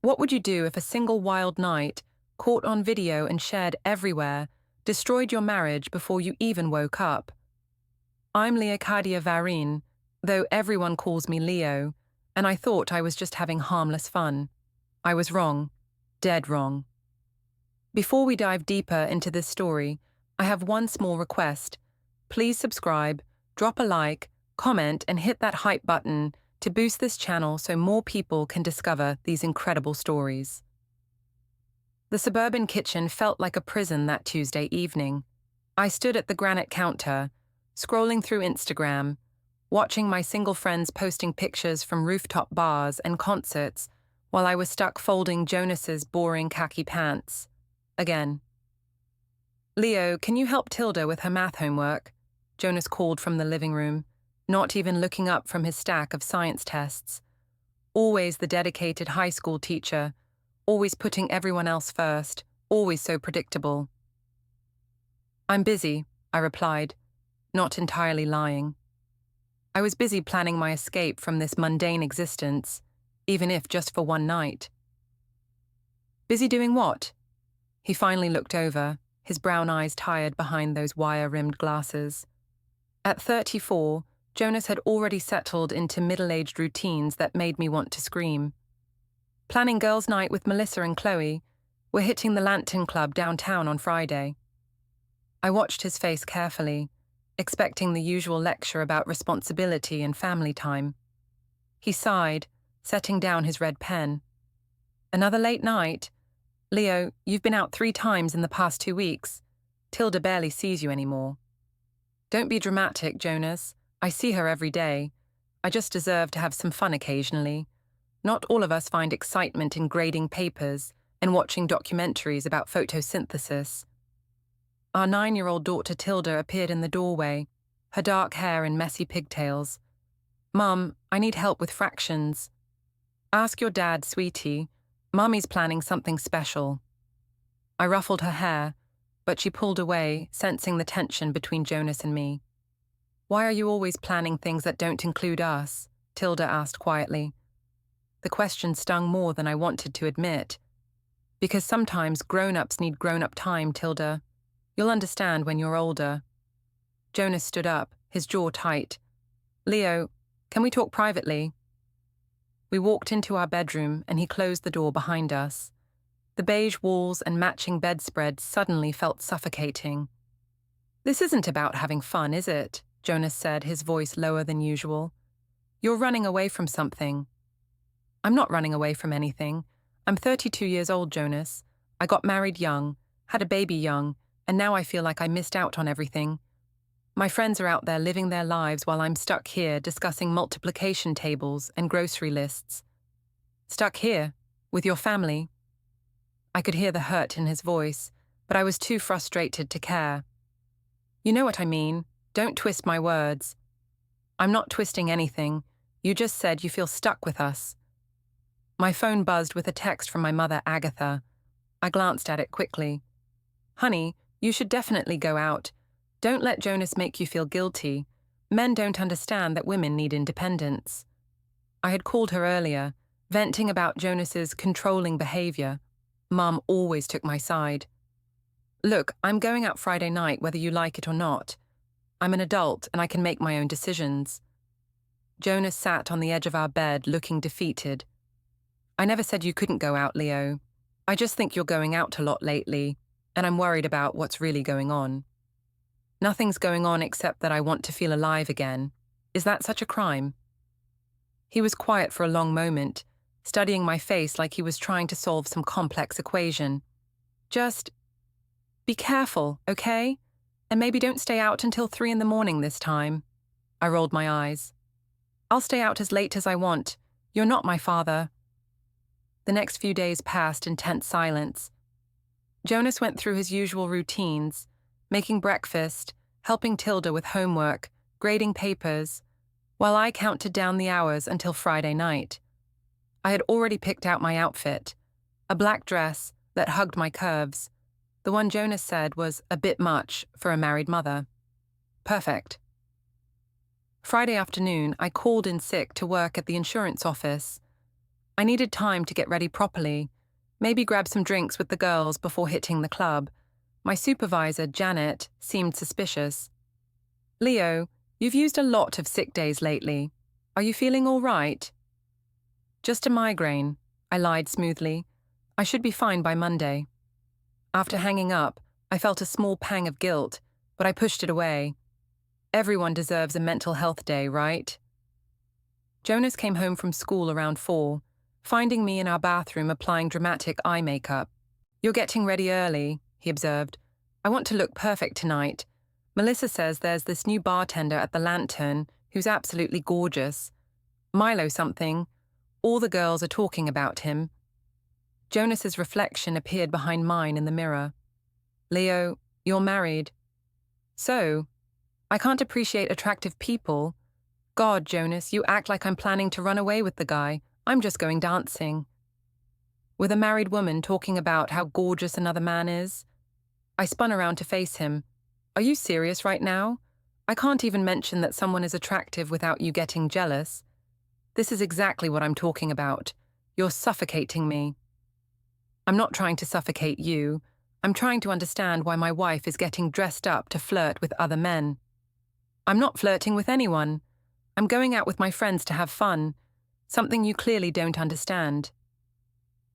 What would you do if a single wild night, caught on video and shared everywhere, destroyed your marriage before you even woke up? I'm Leocadia Varin, though everyone calls me Leo, and I thought I was just having harmless fun. I was wrong. Dead wrong. Before we dive deeper into this story, I have one small request. Please subscribe, drop a like, comment, and hit that hype button to boost this channel so more people can discover these incredible stories. The suburban kitchen felt like a prison that Tuesday evening. I stood at the granite counter, scrolling through Instagram, watching my single friends posting pictures from rooftop bars and concerts while I was stuck folding Jonas's boring khaki pants. Again. "Leo, can you help Tilda with her math homework?" Jonas called from the living room, not even looking up from his stack of science tests. Always the dedicated high school teacher, always putting everyone else first, always so predictable. "I'm busy," I replied, not entirely lying. I was busy planning my escape from this mundane existence, even if just for one night. "Busy doing what?" He finally looked over, his brown eyes tired behind those wire-rimmed glasses. At 34, Jonas had already settled into middle-aged routines that made me want to scream. "Planning girls' night with Melissa and Chloe. We're hitting the Lantern Club downtown on Friday." I watched his face carefully, expecting the usual lecture about responsibility and family time. He sighed, setting down his red pen. "Another late night? Leo, you've been out 3 times in the past 2 weeks. Tilda barely sees you anymore." "Don't be dramatic, Jonas. I see her every day. I just deserve to have some fun occasionally. Not all of us find excitement in grading papers and watching documentaries about photosynthesis." Our 9-year-old daughter Tilda appeared in the doorway, her dark hair in messy pigtails. "Mum, I need help with fractions." "Ask your dad, sweetie. Mummy's planning something special." I ruffled her hair, but she pulled away, sensing the tension between Jonas and me. "Why are you always planning things that don't include us?" Tilda asked quietly. The question stung more than I wanted to admit. "Because sometimes grown-ups need grown-up time, Tilda. You'll understand when you're older." Jonas stood up, his jaw tight. "Leo, can we talk privately?" We walked into our bedroom and he closed the door behind us. The beige walls and matching bedspread suddenly felt suffocating. "This isn't about having fun, is it?" Jonas said, his voice lower than usual. "You're running away from something." "I'm not running away from anything. I'm 32 years old, Jonas. I got married young, had a baby young, and now I feel like I missed out on everything. My friends are out there living their lives while I'm stuck here discussing multiplication tables and grocery lists." "Stuck here? With your family?" I could hear the hurt in his voice, but I was too frustrated to care. "You know what I mean. Don't twist my words." "I'm not twisting anything. You just said you feel stuck with us." My phone buzzed with a text from my mother, Agatha. I glanced at it quickly. "Honey, you should definitely go out. Don't let Jonas make you feel guilty. Men don't understand that women need independence." I had called her earlier, venting about Jonas's controlling behavior. Mum always took my side. "Look, I'm going out Friday night whether you like it or not. I'm an adult and I can make my own decisions." Jonas sat on the edge of our bed looking defeated. "I never said you couldn't go out, Leo. I just think you're going out a lot lately, and I'm worried about what's really going on." "Nothing's going on except that I want to feel alive again. Is that such a crime?" He was quiet for a long moment, studying my face like he was trying to solve some complex equation. "Just be careful, okay? And maybe don't stay out until 3 in the morning this time." I rolled my eyes. "I'll stay out as late as I want. You're not my father." The next few days passed in tense silence. Jonas went through his usual routines, making breakfast, helping Tilda with homework, grading papers, while I counted down the hours until Friday night. I had already picked out my outfit, a black dress that hugged my curves. The one Jonas said was a bit much for a married mother. Perfect. Friday afternoon, I called in sick to work at the insurance office. I needed time to get ready properly, maybe grab some drinks with the girls before hitting the club. My supervisor, Janet, seemed suspicious. Leo, you've used a lot of sick days lately. Are you feeling all right? Just a migraine, I lied smoothly. I should be fine by Monday. After hanging up, I felt a small pang of guilt, but I pushed it away. Everyone deserves a mental health day, right? Jonas came home from school around 4, finding me in our bathroom applying dramatic eye makeup. You're getting ready early, he observed. I want to look perfect tonight. Melissa says there's this new bartender at the Lantern who's absolutely gorgeous. Milo something. All the girls are talking about him. Jonas's reflection appeared behind mine in the mirror. Leo, you're married. So, I can't appreciate attractive people. God, Jonas, you act like I'm planning to run away with the guy. I'm just going dancing. With a married woman talking about how gorgeous another man is? I spun around to face him. Are you serious right now? I can't even mention that someone is attractive without you getting jealous. This is exactly what I'm talking about. You're suffocating me. I'm not trying to suffocate you. I'm trying to understand why my wife is getting dressed up to flirt with other men. I'm not flirting with anyone. I'm going out with my friends to have fun, something you clearly don't understand.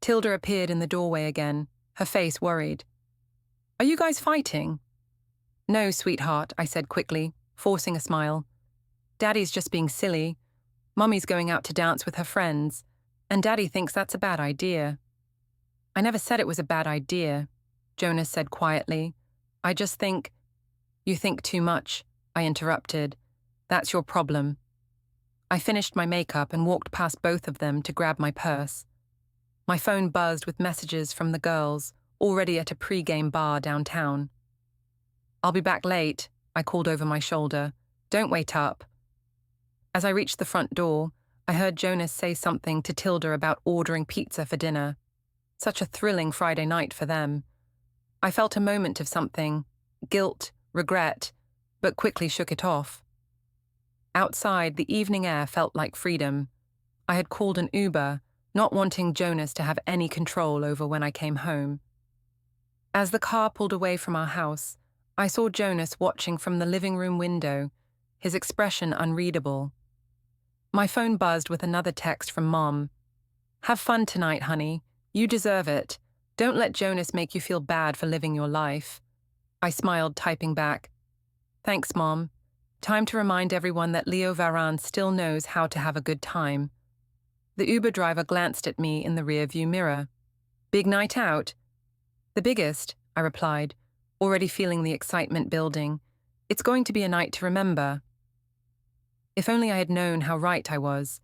Tilda appeared in the doorway again, her face worried. Are you guys fighting? No, sweetheart, I said quickly, forcing a smile. Daddy's just being silly. Mummy's going out to dance with her friends, and Daddy thinks that's a bad idea. I never said it was a bad idea, Jonas said quietly. I just think... You think too much, I interrupted. That's your problem. I finished my makeup and walked past both of them to grab my purse. My phone buzzed with messages from the girls, already at a pre-game bar downtown. I'll be back late, I called over my shoulder. Don't wait up. As I reached the front door, I heard Jonas say something to Tilda about ordering pizza for dinner. Such a thrilling Friday night for them. I felt a moment of something, guilt, regret, but quickly shook it off. Outside, the evening air felt like freedom. I had called an Uber, not wanting Jonas to have any control over when I came home. As the car pulled away from our house, I saw Jonas watching from the living room window, his expression unreadable. My phone buzzed with another text from Mom. Have fun tonight, honey. You deserve it. Don't let Jonas make you feel bad for living your life. I smiled, typing back. Thanks, Mom. Time to remind everyone that Leo Varin still knows how to have a good time. The Uber driver glanced at me in the rearview mirror. Big night out? The biggest, I replied, already feeling the excitement building. It's going to be a night to remember. If only I had known how right I was.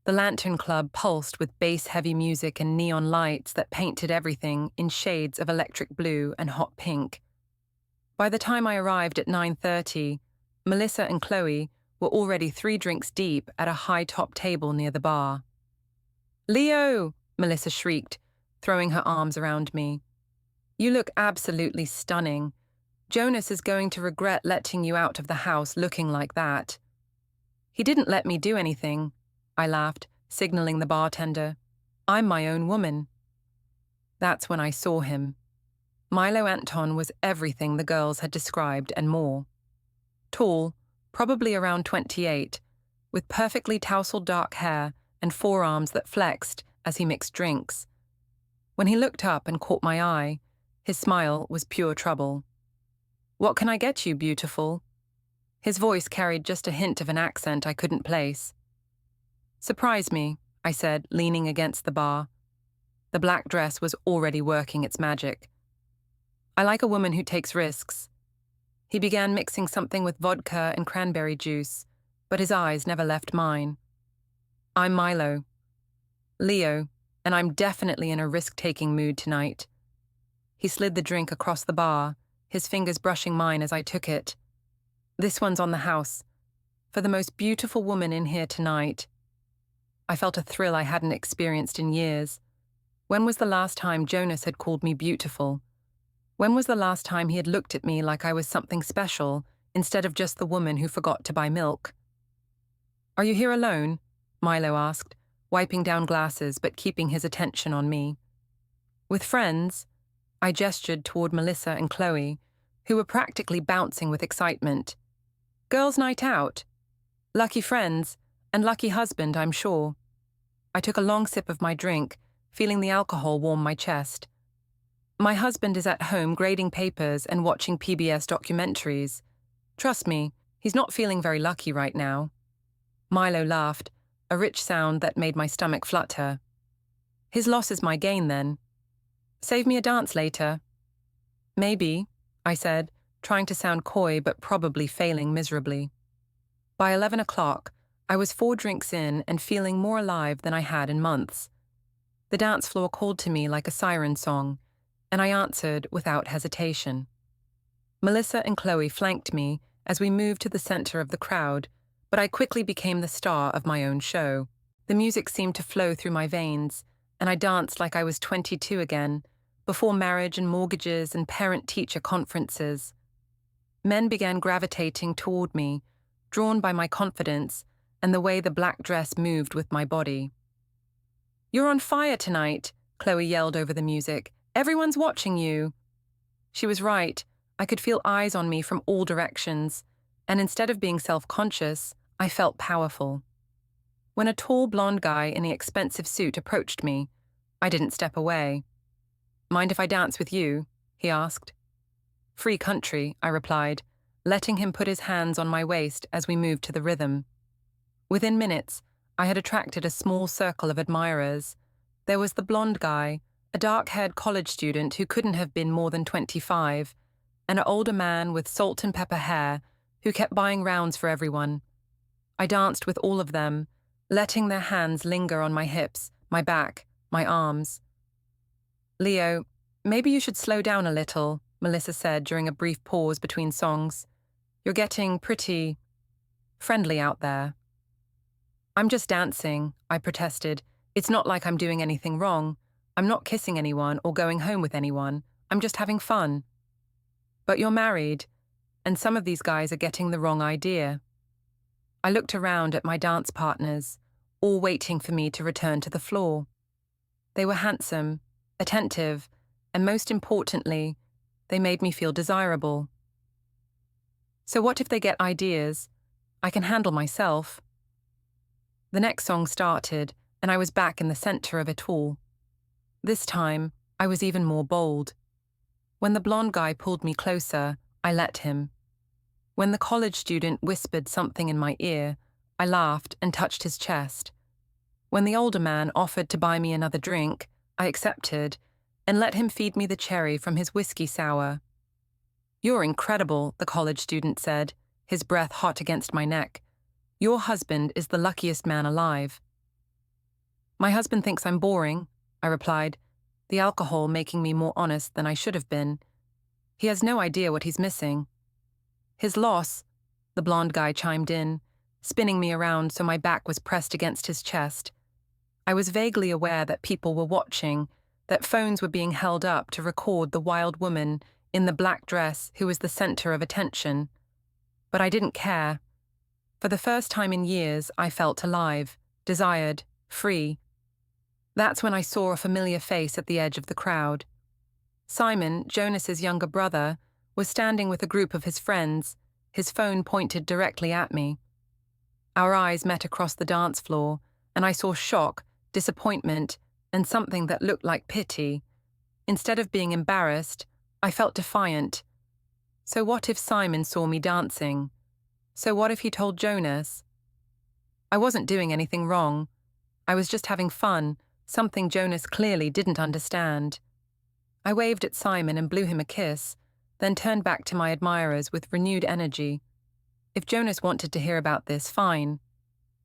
The Lantern Club pulsed with bass-heavy music and neon lights that painted everything in shades of electric blue and hot pink. By the time I arrived at 9:30, Melissa and Chloe were already 3 drinks deep at a high-top table near the bar. Leo! Melissa shrieked, throwing her arms around me. You look absolutely stunning. Jonas is going to regret letting you out of the house looking like that. He didn't let me do anything, I laughed, signaling the bartender. I'm my own woman. That's when I saw him. Milo Anton was everything the girls had described and more. Tall, probably around 28, with perfectly tousled dark hair and forearms that flexed as he mixed drinks. When he looked up and caught my eye, his smile was pure trouble. What can I get you, beautiful? His voice carried just a hint of an accent I couldn't place. Surprise me, I said, leaning against the bar. The black dress was already working its magic. I like a woman who takes risks. He began mixing something with vodka and cranberry juice, but his eyes never left mine. I'm Milo. Leo, and I'm definitely in a risk-taking mood tonight. He slid the drink across the bar, his fingers brushing mine as I took it. This one's on the house. For the most beautiful woman in here tonight. I felt a thrill I hadn't experienced in years. When was the last time Jonas had called me beautiful? When was the last time he had looked at me like I was something special, instead of just the woman who forgot to buy milk? Are you here alone? Milo asked, wiping down glasses but keeping his attention on me. With friends, I gestured toward Melissa and Chloe, who were practically bouncing with excitement. Girls' night out. Lucky friends, and lucky husband, I'm sure. I took a long sip of my drink, feeling the alcohol warm my chest. My husband is at home grading papers and watching PBS documentaries. Trust me, he's not feeling very lucky right now. Milo laughed, a rich sound that made my stomach flutter. His loss is my gain, then. Save me a dance later. Maybe, I said, trying to sound coy but probably failing miserably. By 11 o'clock, I was 4 drinks in and feeling more alive than I had in months. The dance floor called to me like a siren song, and I answered without hesitation. Melissa and Chloe flanked me as we moved to the center of the crowd, but I quickly became the star of my own show. The music seemed to flow through my veins, and I danced like I was 22 again, before marriage and mortgages and parent-teacher conferences. Men began gravitating toward me, drawn by my confidence and the way the black dress moved with my body. "You're on fire tonight," Chloe yelled over the music. "Everyone's watching you." She was right. I could feel eyes on me from all directions, and instead of being self-conscious, I felt powerful. When a tall blonde guy in the expensive suit approached me, I didn't step away. "Mind if I dance with you?" he asked. "Free country," I replied, letting him put his hands on my waist as we moved to the rhythm. Within minutes, I had attracted a small circle of admirers. There was the blonde guy, a dark-haired college student who couldn't have been more than 25, and an older man with salt and pepper hair who kept buying rounds for everyone. I danced with all of them, letting their hands linger on my hips, my back, my arms. "Leo, maybe you should slow down a little," Melissa said during a brief pause between songs. "You're getting pretty friendly out there." "I'm just dancing," I protested. "It's not like I'm doing anything wrong. I'm not kissing anyone or going home with anyone. I'm just having fun." "But you're married, and some of these guys are getting the wrong idea." I looked around at my dance partners, all waiting for me to return to the floor. They were handsome, attentive, and most importantly, they made me feel desirable. So what if they get ideas? I can handle myself. The next song started, and I was back in the center of it all. This time, I was even more bold. When the blonde guy pulled me closer, I let him. When the college student whispered something in my ear, I laughed and touched his chest. When the older man offered to buy me another drink, I accepted and let him feed me the cherry from his whiskey sour. "You're incredible," the college student said, his breath hot against my neck. "Your husband is the luckiest man alive." "My husband thinks I'm boring," I replied, the alcohol making me more honest than I should have been. "He has no idea what he's missing." "His loss," the blonde guy chimed in, spinning me around so my back was pressed against his chest. I was vaguely aware that people were watching, that phones were being held up to record the wild woman in the black dress who was the center of attention. But I didn't care. For the first time in years, I felt alive, desired, free. That's when I saw a familiar face at the edge of the crowd. Simon, Jonas's younger brother, was standing with a group of his friends, his phone pointed directly at me. Our eyes met across the dance floor, and I saw shock, disappointment, and something that looked like pity. Instead of being embarrassed, I felt defiant. So what if Simon saw me dancing? So what if he told Jonas? I wasn't doing anything wrong. I was just having fun, something Jonas clearly didn't understand. I waved at Simon and blew him a kiss, then turned back to my admirers with renewed energy. If Jonas wanted to hear about this, fine.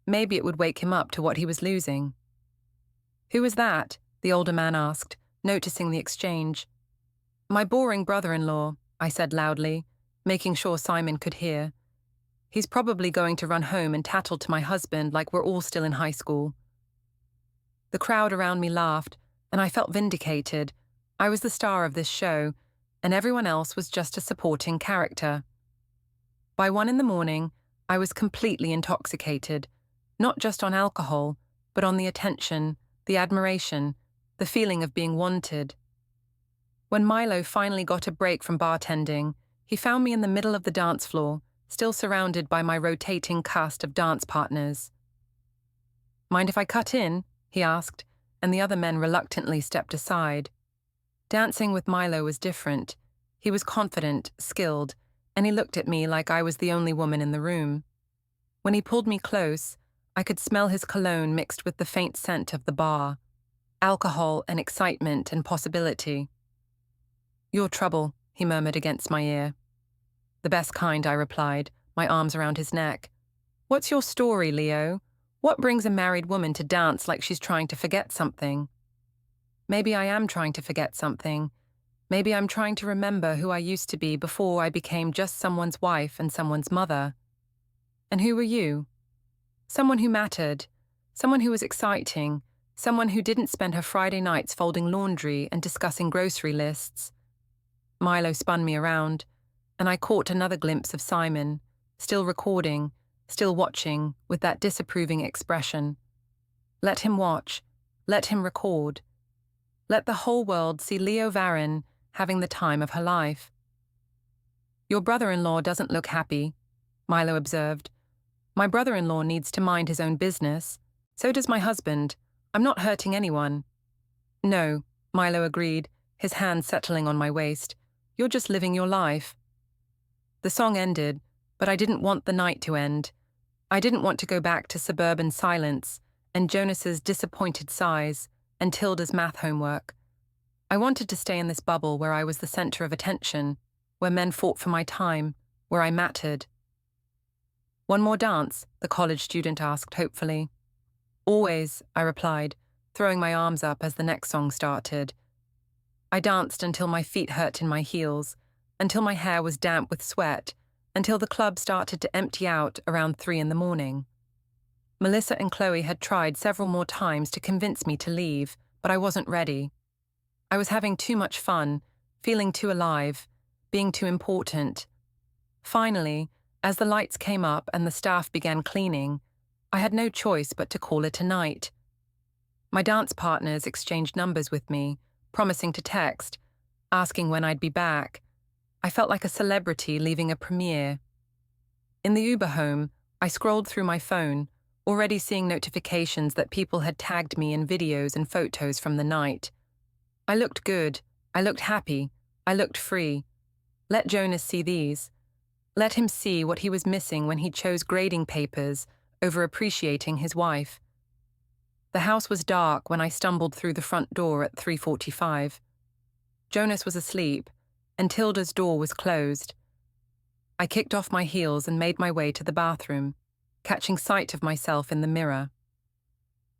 Maybe it would wake him up to what he was losing. "Who was that?" the older man asked, noticing the exchange. "My boring brother-in-law," I said loudly, making sure Simon could hear. "He's probably going to run home and tattle to my husband like we're all still in high school." The crowd around me laughed, and I felt vindicated. I was the star of this show, and everyone else was just a supporting character. By 1 in the morning, I was completely intoxicated, not just on alcohol, but on the attention, the admiration, the feeling of being wanted. When Milo finally got a break from bartending, he found me in the middle of the dance floor, still surrounded by my rotating cast of dance partners. "Mind if I cut in?" he asked, and the other men reluctantly stepped aside. Dancing with Milo was different. He was confident, skilled, and he looked at me like I was the only woman in the room. When he pulled me close, I could smell his cologne mixed with the faint scent of the bar, alcohol and excitement and possibility. "You're trouble," he murmured against my ear. "The best kind," I replied, my arms around his neck. "What's your story, Leo? What brings a married woman to dance like she's trying to forget something?" Maybe I am trying to forget something. Maybe I'm trying to remember who I used to be before I became just someone's wife and someone's mother. And who were you? Someone who mattered, someone who was exciting, someone who didn't spend her Friday nights folding laundry and discussing grocery lists. Milo spun me around, and I caught another glimpse of Simon, still recording, still watching, with that disapproving expression. Let him watch, let him record. Let the whole world see Leo Varin having the time of her life. "Your brother-in-law doesn't look happy," Milo observed. "My brother-in-law needs to mind his own business. So does my husband. I'm not hurting anyone." "No," Milo agreed, his hand settling on my waist. "You're just living your life." The song ended, but I didn't want the night to end. I didn't want to go back to suburban silence and Jonas's disappointed sighs and Tilda's math homework. I wanted to stay in this bubble where I was the center of attention, where men fought for my time, where I mattered. "One more dance?" the college student asked hopefully. "Always," I replied, throwing my arms up as the next song started. I danced until my feet hurt in my heels, until my hair was damp with sweat, until the club started to empty out around 3 in the morning. Melissa and Chloe had tried several more times to convince me to leave, but I wasn't ready. I was having too much fun, feeling too alive, being too important. Finally, as the lights came up and the staff began cleaning, I had no choice but to call it a night. My dance partners exchanged numbers with me, promising to text, asking when I'd be back. I felt like a celebrity leaving a premiere. In the Uber home, I scrolled through my phone, already seeing notifications that people had tagged me in videos and photos from the night. I looked good, I looked happy, I looked free. Let Jonas see these. Let him see what he was missing when he chose grading papers over appreciating his wife. The house was dark when I stumbled through the front door at 3:45. Jonas was asleep, and Tilda's door was closed. I kicked off my heels and made my way to the bathroom, catching sight of myself in the mirror.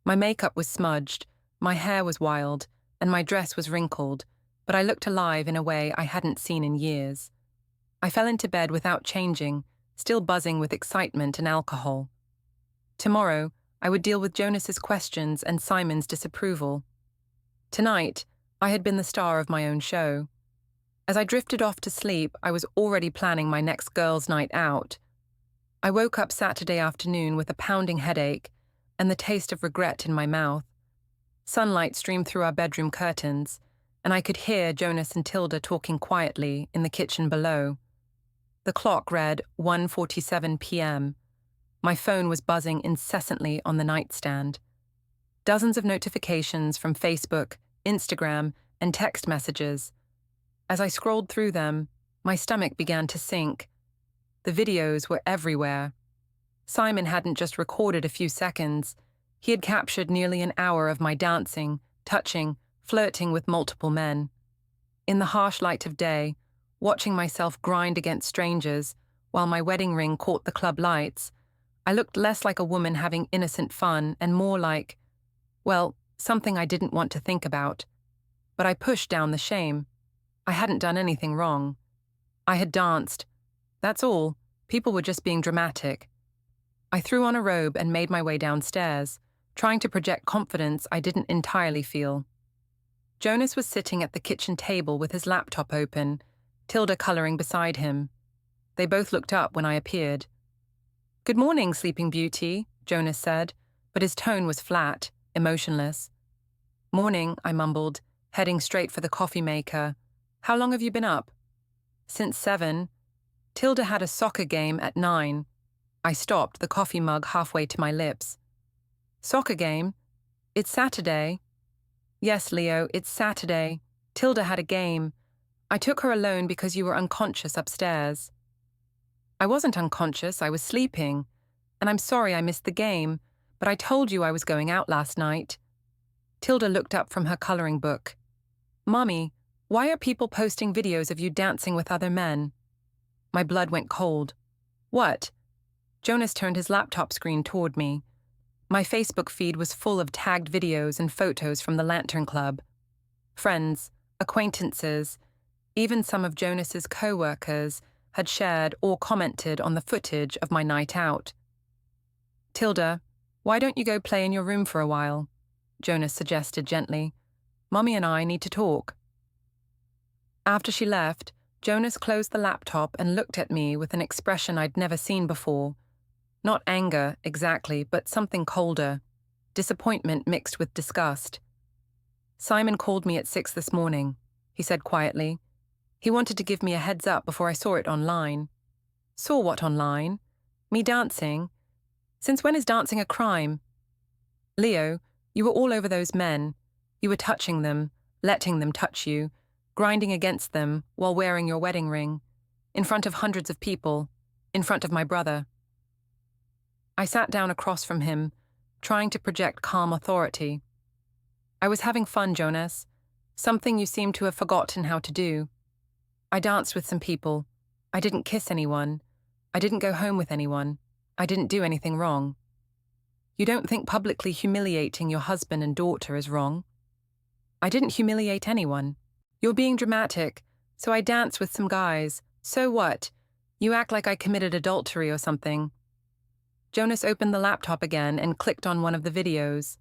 My makeup was smudged, my hair was wild, and my dress was wrinkled, but I looked alive in a way I hadn't seen in years. I fell into bed without changing, still buzzing with excitement and alcohol. Tomorrow, I would deal with Jonas's questions and Simon's disapproval. Tonight, I had been the star of my own show. As I drifted off to sleep, I was already planning my next girls' night out. I woke up Saturday afternoon with a pounding headache and the taste of regret in my mouth. Sunlight streamed through our bedroom curtains, and I could hear Jonas and Tilda talking quietly in the kitchen below. The clock read 1:47 p.m. My phone was buzzing incessantly on the nightstand. Dozens of notifications from Facebook, Instagram, and text messages. As I scrolled through them, my stomach began to sink. The videos were everywhere. Simon hadn't just recorded a few seconds. He had captured nearly an hour of my dancing, touching, flirting with multiple men. In the harsh light of day, watching myself grind against strangers while my wedding ring caught the club lights, I looked less like a woman having innocent fun and more like, well, something I didn't want to think about. But I pushed down the shame. I hadn't done anything wrong. I had danced. That's all. People were just being dramatic. I threw on a robe and made my way downstairs, trying to project confidence I didn't entirely feel. Jonas was sitting at the kitchen table with his laptop open, Tilda coloring beside him. They both looked up when I appeared. "Good morning, Sleeping Beauty," Jonas said, but his tone was flat, emotionless. "Morning," I mumbled, heading straight for the coffee maker. "How long have you been up?" "Since 7. Tilda had a soccer game at 9. I stopped, the coffee mug halfway to my lips. "Soccer game? It's Saturday." "Yes, Leo, it's Saturday. Tilda had a game. I took her alone because you were unconscious upstairs." "I wasn't unconscious, I was sleeping. And I'm sorry I missed the game, but I told you I was going out last night." Tilda looked up from her coloring book. "Mommy, why are people posting videos of you dancing with other men?" My blood went cold. "What?" Jonas turned his laptop screen toward me. My Facebook feed was full of tagged videos and photos from the Lantern Club. Friends, acquaintances, even some of Jonas's coworkers had shared or commented on the footage of my night out. "Tilda, why don't you go play in your room for a while?" Jonas suggested gently. "Mommy and I need to talk." After she left, Jonas closed the laptop and looked at me with an expression I'd never seen before. Not anger, exactly, but something colder. Disappointment mixed with disgust. "Simon called me at 6 this morning," he said quietly. "He wanted to give me a heads up before I saw it online." "Saw what online?" "Me dancing." "Since when is dancing a crime?" "Leo, you were all over those men. You were touching them, letting them touch you, grinding against them while wearing your wedding ring, in front of hundreds of people, in front of my brother." I sat down across from him, trying to project calm authority. "I was having fun, Jonas. Something you seem to have forgotten how to do. I danced with some people. I didn't kiss anyone. I didn't go home with anyone. I didn't do anything wrong. You don't think publicly humiliating your husband and daughter is wrong?" "I didn't humiliate anyone." "You're being dramatic. So I danced with some guys. So what? You act like I committed adultery or something." Jonas opened the laptop again and clicked on one of the videos.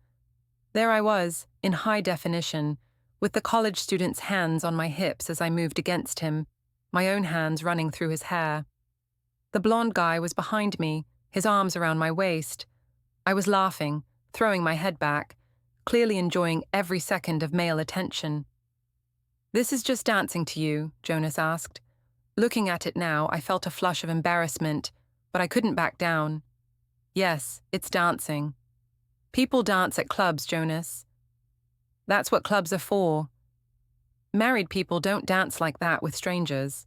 There I was, in high definition, with the college student's hands on my hips as I moved against him, my own hands running through his hair. The blonde guy was behind me, his arms around my waist. I was laughing, throwing my head back, clearly enjoying every second of male attention. "This is just dancing to you?" Jonas asked. Looking at it now, I felt a flush of embarrassment, but I couldn't back down. "Yes, it's dancing. People dance at clubs, Jonas. That's what clubs are for. Married people don't dance like that with strangers."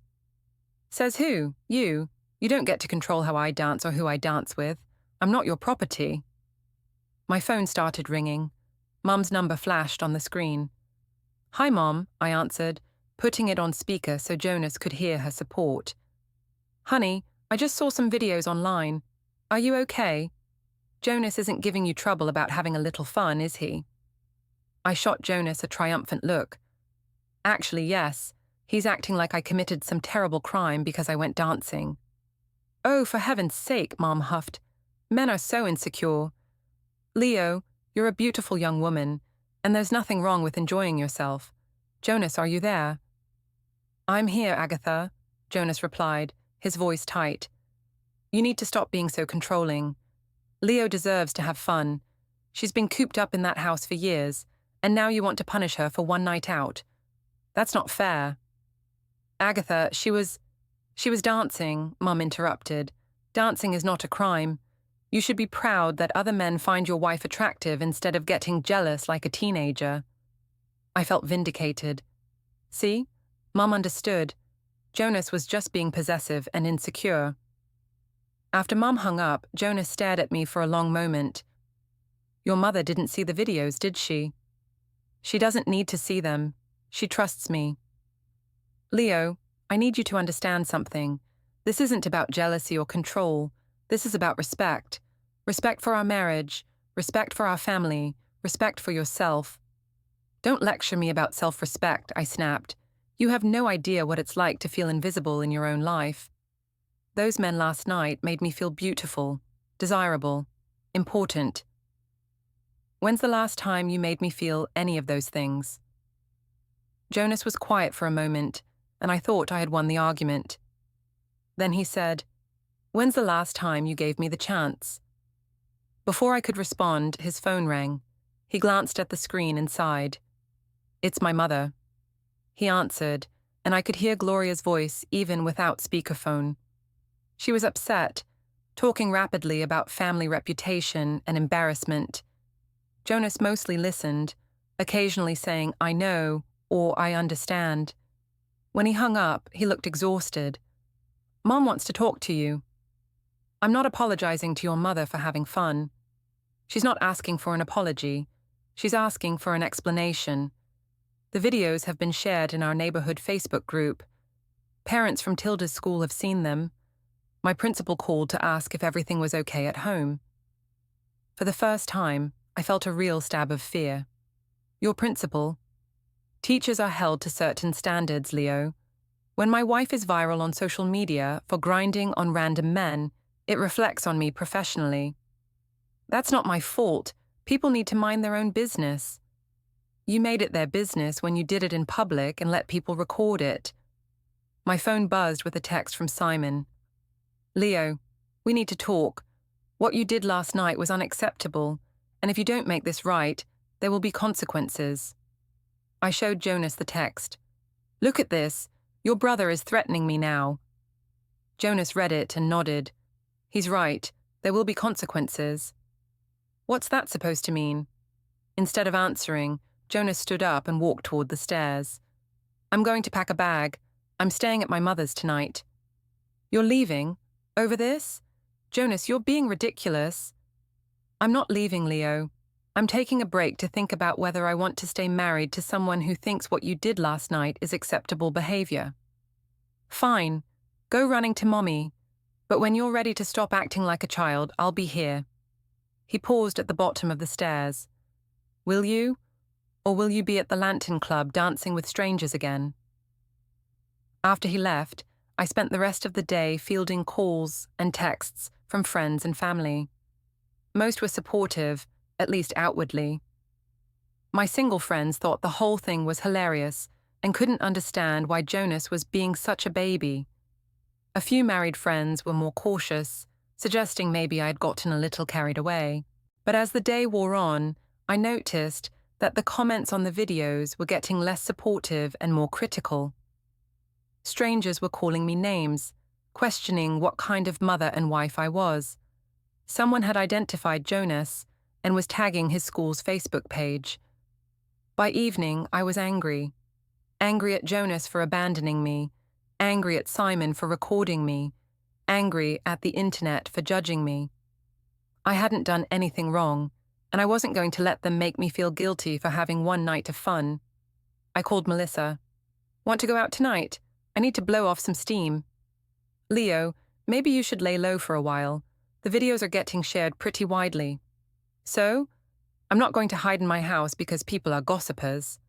"Says who? You. You don't get to control how I dance or who I dance with. I'm not your property." My phone started ringing. Mum's number flashed on the screen. "Hi, Mom," I answered, putting it on speaker so Jonas could hear her support. "Honey, I just saw some videos online. Are you okay? Jonas isn't giving you trouble about having a little fun, is he?" I shot Jonas a triumphant look. "Actually, yes. He's acting like I committed some terrible crime because I went dancing." "Oh, for heaven's sake," Mom huffed. "Men are so insecure. Leo, you're a beautiful young woman, and there's nothing wrong with enjoying yourself. Jonas, are you there?" "I'm here, Agatha," Jonas replied, his voice tight. "You need to stop being so controlling. Leo deserves to have fun. She's been cooped up in that house for years, and now you want to punish her for one night out. That's not fair." "Agatha, she was dancing," Mum interrupted. "Dancing is not a crime. You should be proud that other men find your wife attractive instead of getting jealous like a teenager." I felt vindicated. See? Mum understood. Jonas was just being possessive and insecure. After Mum hung up, Jonas stared at me for a long moment. "Your mother didn't see the videos, did she?" "She doesn't need to see them. She trusts me." "Leo, I need you to understand something. This isn't about jealousy or control. This is about respect. Respect for our marriage, respect for our family, respect for yourself." "Don't lecture me about self-respect," I snapped. "You have no idea what it's like to feel invisible in your own life. Those men last night made me feel beautiful, desirable, important. When's the last time you made me feel any of those things?" Jonas was quiet for a moment, and I thought I had won the argument. Then he said, "When's the last time you gave me the chance?" Before I could respond, his phone rang. He glanced at the screen and sighed. "It's my mother." He answered, and I could hear Gloria's voice even without speakerphone. She was upset, talking rapidly about family reputation and embarrassment. Jonas mostly listened, occasionally saying, "I know," or "I understand." When he hung up, he looked exhausted. "Mom wants to talk to you." "I'm not apologizing to your mother for having fun." "She's not asking for an apology. She's asking for an explanation." The videos have been shared in our neighborhood Facebook group. Parents from Tilda's school have seen them. My principal called to ask if everything was okay at home. For the first time, I felt a real stab of fear. "Your principal?" "Teachers are held to certain standards, Leo. When my wife is viral on social media for grinding on random men, it reflects on me professionally." "That's not my fault. People need to mind their own business." "You made it their business when you did it in public and let people record it." My phone buzzed with a text from Simon. "Leo, we need to talk. What you did last night was unacceptable, and if you don't make this right, there will be consequences." I showed Jonas the text. "Look at this. Your brother is threatening me now." Jonas read it and nodded. "He's right. There will be consequences." "What's that supposed to mean?" Instead of answering, Jonas stood up and walked toward the stairs. "I'm going to pack a bag. I'm staying at my mother's tonight." "You're leaving? Over this? Jonas, you're being ridiculous." "I'm not leaving, Leo. I'm taking a break to think about whether I want to stay married to someone who thinks what you did last night is acceptable behavior." "Fine. Go running to Mommy. But when you're ready to stop acting like a child, I'll be here." He paused at the bottom of the stairs. "Will you? Or will you be at the Lantern Club dancing with strangers again?" After he left, I spent the rest of the day fielding calls and texts from friends and family. Most were supportive, at least outwardly. My single friends thought the whole thing was hilarious and couldn't understand why Jonas was being such a baby. A few married friends were more cautious, suggesting maybe I'd gotten a little carried away. But as the day wore on, I noticed that the comments on the videos were getting less supportive and more critical. Strangers were calling me names, questioning what kind of mother and wife I was. Someone had identified Jonas and was tagging his school's Facebook page. By evening, I was angry. Angry at Jonas for abandoning me, angry at Simon for recording me, angry at the internet for judging me. I hadn't done anything wrong, and I wasn't going to let them make me feel guilty for having one night of fun. I called Melissa. "Want to go out tonight? I need to blow off some steam." "Leo, maybe you should lay low for a while. The videos are getting shared pretty widely." "So? I'm not going to hide in my house because people are gossipers."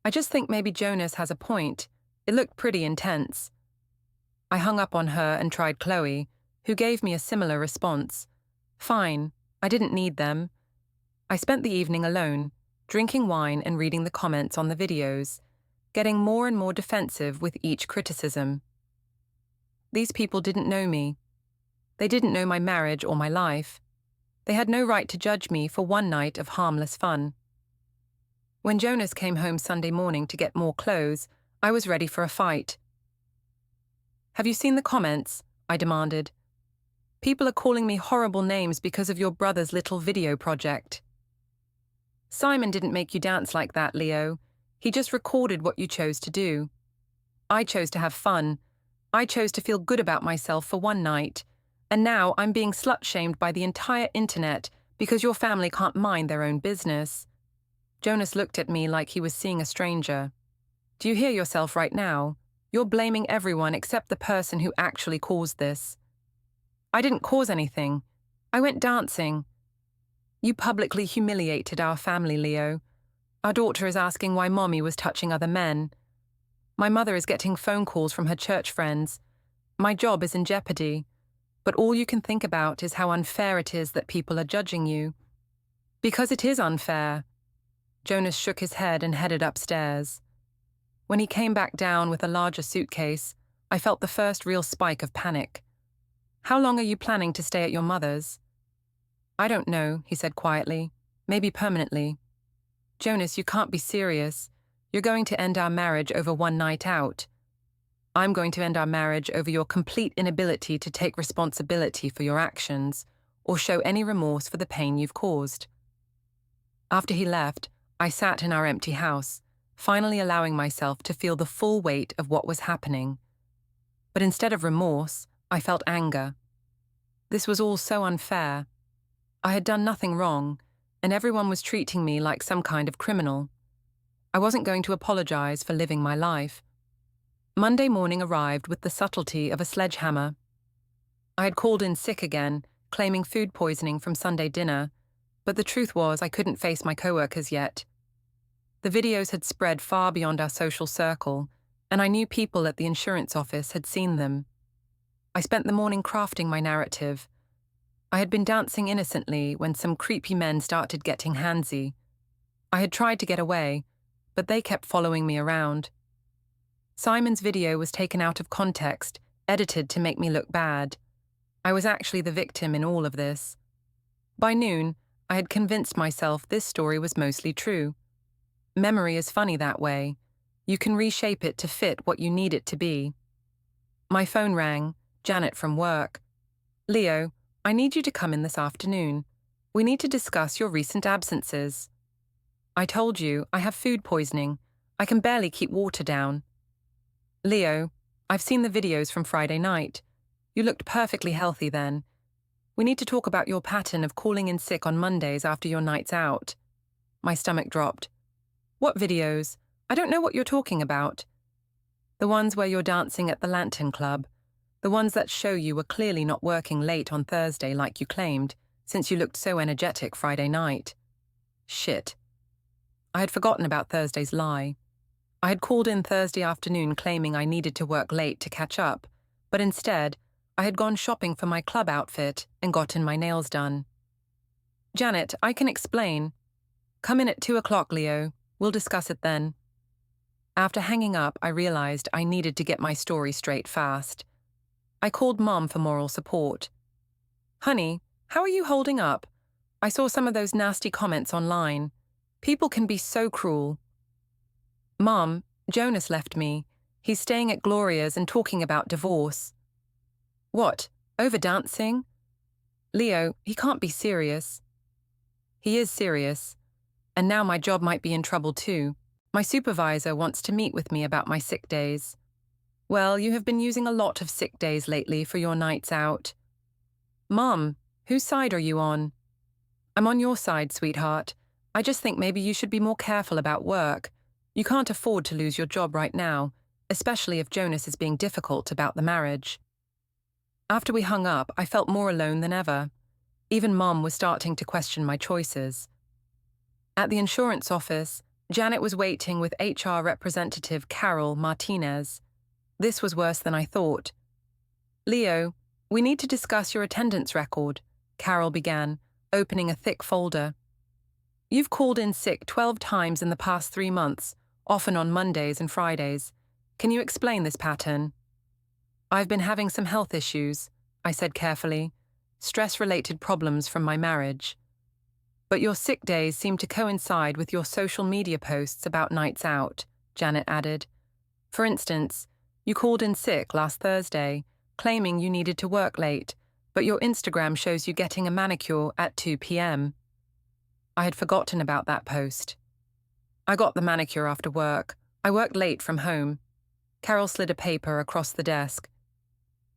"I just think maybe Jonas has a point. It looked pretty intense." I hung up on her and tried Chloe, who gave me a similar response. Fine, I didn't need them. I spent the evening alone, drinking wine and reading the comments on the videos, getting more and more defensive with each criticism. These people didn't know me. They didn't know my marriage or my life. They had no right to judge me for one night of harmless fun. When Jonas came home Sunday morning to get more clothes, I was ready for a fight. "Have you seen the comments?" I demanded. "People are calling me horrible names because of your brother's little video project." "Simon didn't make you dance like that, Leo. He just recorded what you chose to do. I chose to have fun. I chose to feel good about myself for one night. And now I'm being slut-shamed by the entire internet because your family can't mind their own business." Jonas looked at me like he was seeing a stranger. "Do you hear yourself right now? You're blaming everyone except the person who actually caused this." "I didn't cause anything. I went dancing." "You publicly humiliated our family, Leo. Our daughter is asking why Mommy was touching other men. My mother is getting phone calls from her church friends. My job is in jeopardy. But all you can think about is how unfair it is that people are judging you." "Because it is unfair." Jonas shook his head and headed upstairs. When he came back down with a larger suitcase, I felt the first real spike of panic. "How long are you planning to stay at your mother's?" I don't know, he said quietly. Maybe permanently. Jonas, you can't be serious. You're going to end our marriage over one night out. I'm going to end our marriage over your complete inability to take responsibility for your actions or show any remorse for the pain you've caused. After he left, I sat in our empty house, finally allowing myself to feel the full weight of what was happening. But instead of remorse, I felt anger. This was all so unfair. I had done nothing wrong, and everyone was treating me like some kind of criminal. I wasn't going to apologize for living my life. Monday morning arrived with the subtlety of a sledgehammer. I had called in sick again, claiming food poisoning from Sunday dinner, but the truth was I couldn't face my coworkers yet. The videos had spread far beyond our social circle, and I knew people at the insurance office had seen them. I spent the morning crafting my narrative. I had been dancing innocently when some creepy men started getting handsy. I had tried to get away, but they kept following me around. Simon's video was taken out of context, edited to make me look bad. I was actually the victim in all of this. By noon, I had convinced myself this story was mostly true. Memory is funny that way. You can reshape it to fit what you need it to be. My phone rang, Janet from work. Leo, I need you to come in this afternoon. We need to discuss your recent absences. I told you, I have food poisoning. I can barely keep water down. Leo, I've seen the videos from Friday night. You looked perfectly healthy then. We need to talk about your pattern of calling in sick on Mondays after your nights out. My stomach dropped. What videos? I don't know what you're talking about. The ones where you're dancing at the Lantern Club. The ones that show you were clearly not working late on Thursday like you claimed, since you looked so energetic Friday night. Shit. I had forgotten about Thursday's lie. I had called in Thursday afternoon claiming I needed to work late to catch up, but instead, I had gone shopping for my club outfit and gotten my nails done. Janet, I can explain. Come in at 2:00, Leo. We'll discuss it then. After hanging up, I realized I needed to get my story straight fast. I called Mom for moral support. Honey, how are you holding up? I saw some of those nasty comments online. People can be so cruel. Mom, Jonas left me. He's staying at Gloria's and talking about divorce. What? Over dancing? Leo, he can't be serious. He is serious. And now my job might be in trouble too. My supervisor wants to meet with me about my sick days. Well, you have been using a lot of sick days lately for your nights out. Mom, whose side are you on? I'm on your side, sweetheart. I just think maybe you should be more careful about work. You can't afford to lose your job right now, especially if Jonas is being difficult about the marriage. After we hung up, I felt more alone than ever. Even Mom was starting to question my choices. At the insurance office, Janet was waiting with HR representative Carol Martinez. This was worse than I thought. Leo, we need to discuss your attendance record, Carol began, opening a thick folder. You've called in sick 12 times in the past 3 months, often on Mondays and Fridays. Can you explain this pattern? I've been having some health issues, I said carefully. Stress-related problems from my marriage. But your sick days seem to coincide with your social media posts about nights out, Janet added. For instance, you called in sick last Thursday, claiming you needed to work late, but your Instagram shows you getting a manicure at 2 p.m. I had forgotten about that post. I got the manicure after work. I worked late from home. Carol slid a paper across the desk.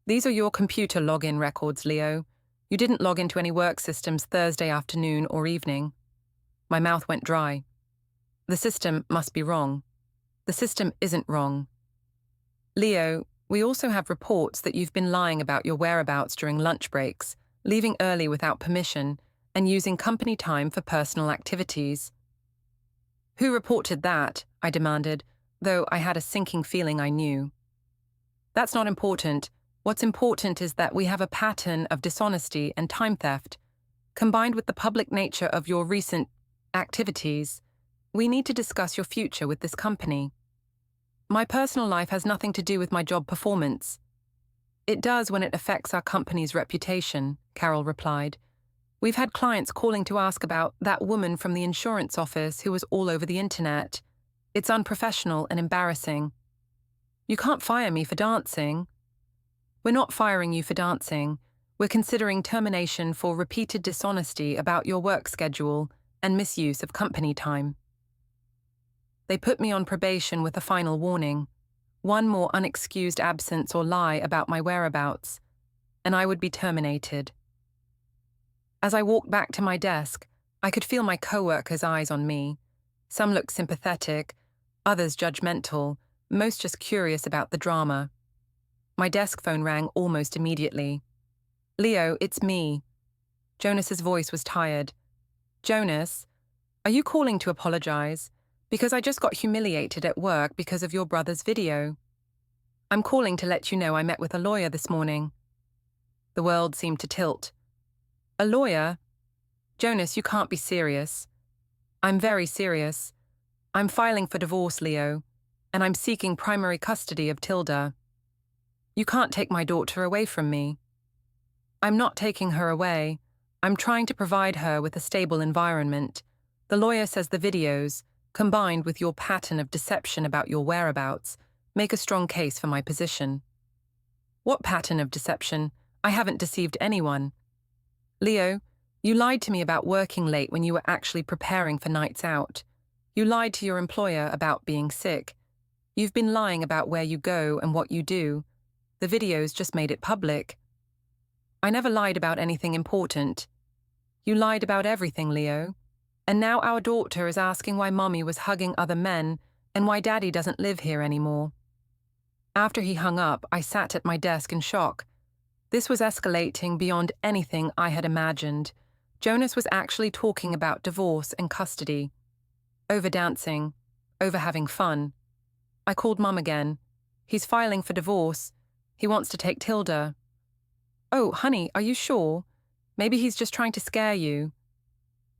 These are your computer login records, Leo. You didn't log into any work systems Thursday afternoon or evening. My mouth went dry. The system must be wrong. The system isn't wrong. Leo, we also have reports that you've been lying about your whereabouts during lunch breaks, leaving early without permission, and using company time for personal activities. Who reported that? I demanded, though I had a sinking feeling I knew. That's not important. What's important is that we have a pattern of dishonesty and time theft. Combined with the public nature of your recent activities, we need to discuss your future with this company. My personal life has nothing to do with my job performance. It does when it affects our company's reputation, Carol replied. We've had clients calling to ask about that woman from the insurance office who was all over the internet. It's unprofessional and embarrassing. You can't fire me for dancing. We're not firing you for dancing. We're considering termination for repeated dishonesty about your work schedule and misuse of company time. They put me on probation with a final warning. One more unexcused absence or lie about my whereabouts, and I would be terminated. As I walked back to my desk, I could feel my coworkers' eyes on me. Some looked sympathetic, others judgmental, most just curious about the drama. My desk phone rang almost immediately. "Leo, it's me." Jonas's voice was tired. "Jonas, are you calling to apologize? Because I just got humiliated at work because of your brother's video. I'm calling to let you know I met with a lawyer this morning." The world seemed to tilt. "A lawyer? Jonas, you can't be serious." "I'm very serious. I'm filing for divorce, Leo, and I'm seeking primary custody of Tilda. You can't take my daughter away from me." "I'm not taking her away. I'm trying to provide her with a stable environment. The lawyer says the videos, combined with your pattern of deception about your whereabouts, make a strong case for my position." "What pattern of deception? I haven't deceived anyone." "Leo, you lied to me about working late when you were actually preparing for nights out. You lied to your employer about being sick. You've been lying about where you go and what you do. The videos just made it public." "I never lied about anything important." "You lied about everything, Leo. And now our daughter is asking why Mommy was hugging other men and why Daddy doesn't live here anymore." After he hung up, I sat at my desk in shock. This was escalating beyond anything I had imagined. Jonas was actually talking about divorce and custody. Over dancing. Over having fun. I called Mum again. "He's filing for divorce. He wants to take Tilda." "Oh, honey, are you sure? Maybe he's just trying to scare you."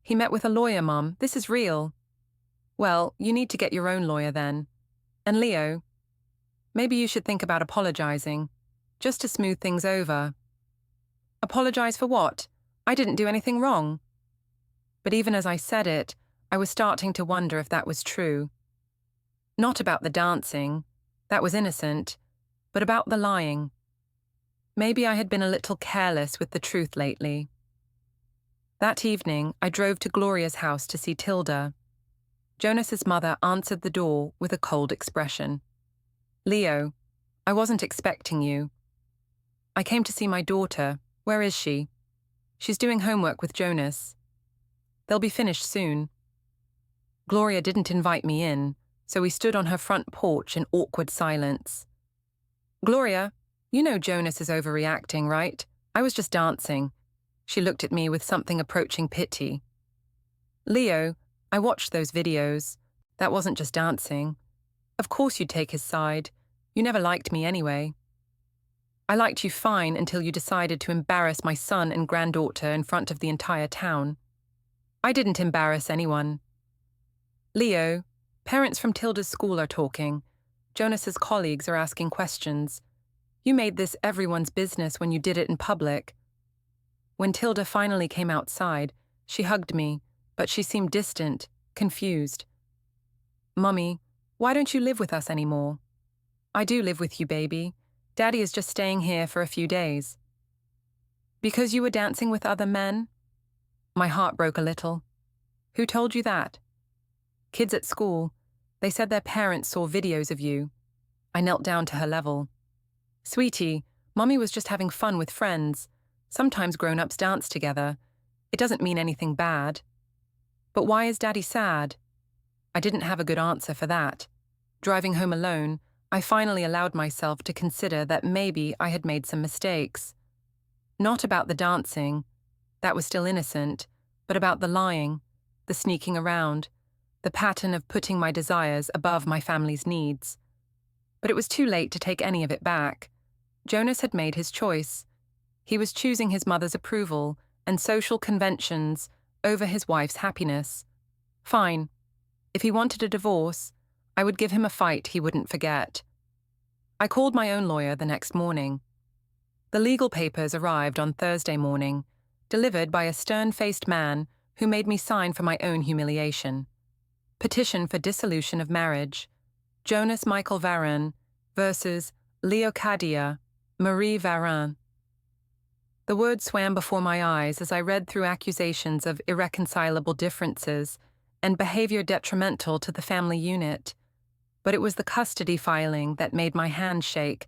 "He met with a lawyer, Mum. This is real." "Well, you need to get your own lawyer then. And Leo, maybe you should think about apologizing, just to smooth things over." "Apologize for what? I didn't do anything wrong." But even as I said it, I was starting to wonder if that was true. Not about the dancing, that was innocent, but about the lying. Maybe I had been a little careless with the truth lately. That evening, I drove to Gloria's house to see Tilda. Jonas's mother answered the door with a cold expression. "Leo, I wasn't expecting you." "I came to see my daughter. Where is she?" "She's doing homework with Jonas." "They'll be finished soon." Gloria didn't invite me in, so we stood on her front porch in awkward silence. "Gloria, you know Jonas is overreacting, right? I was just dancing." She looked at me with something approaching pity. "Leo, I watched those videos. That wasn't just dancing. Of course you'd take his side. You never liked me anyway." "I liked you fine until you decided to embarrass my son and granddaughter in front of the entire town." "I didn't embarrass anyone." "Leo, parents from Tilda's school are talking. Jonas's colleagues are asking questions. You made this everyone's business when you did it in public." When Tilda finally came outside, she hugged me, but she seemed distant, confused. "Mummy, why don't you live with us anymore?" "I do live with you, baby. Daddy is just staying here for a few days." "Because you were dancing with other men?" My heart broke a little. "Who told you that?" "Kids at school. They said their parents saw videos of you." I knelt down to her level. "Sweetie, Mommy was just having fun with friends. Sometimes grown-ups dance together. It doesn't mean anything bad." "But why is Daddy sad?" I didn't have a good answer for that. Driving home alone, I finally allowed myself to consider that maybe I had made some mistakes. Not about the dancing, that was still innocent, but about the lying, the sneaking around, the pattern of putting my desires above my family's needs. But it was too late to take any of it back. Jonas had made his choice. He was choosing his mother's approval and social conventions over his wife's happiness. Fine. If he wanted a divorce, I would give him a fight he wouldn't forget. I called my own lawyer the next morning. The legal papers arrived on Thursday morning, delivered by a stern-faced man who made me sign for my own humiliation. Petition for dissolution of marriage. Jonas Michael Varin versus Leocadia Marie Varin. The words swam before my eyes as I read through accusations of irreconcilable differences and behavior detrimental to the family unit. But it was the custody filing that made my hands shake.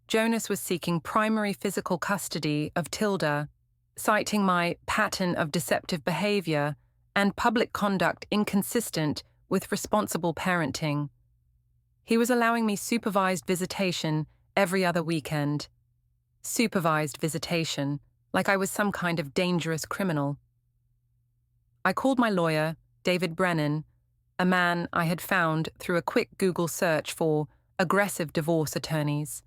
Jonas was seeking primary physical custody of Tilda, citing my pattern of deceptive behavior and public conduct inconsistent with responsible parenting. He was allowing me supervised visitation every other weekend. Supervised visitation, like I was some kind of dangerous criminal. I called my lawyer, David Brennan, a man I had found through a quick Google search for aggressive divorce attorneys.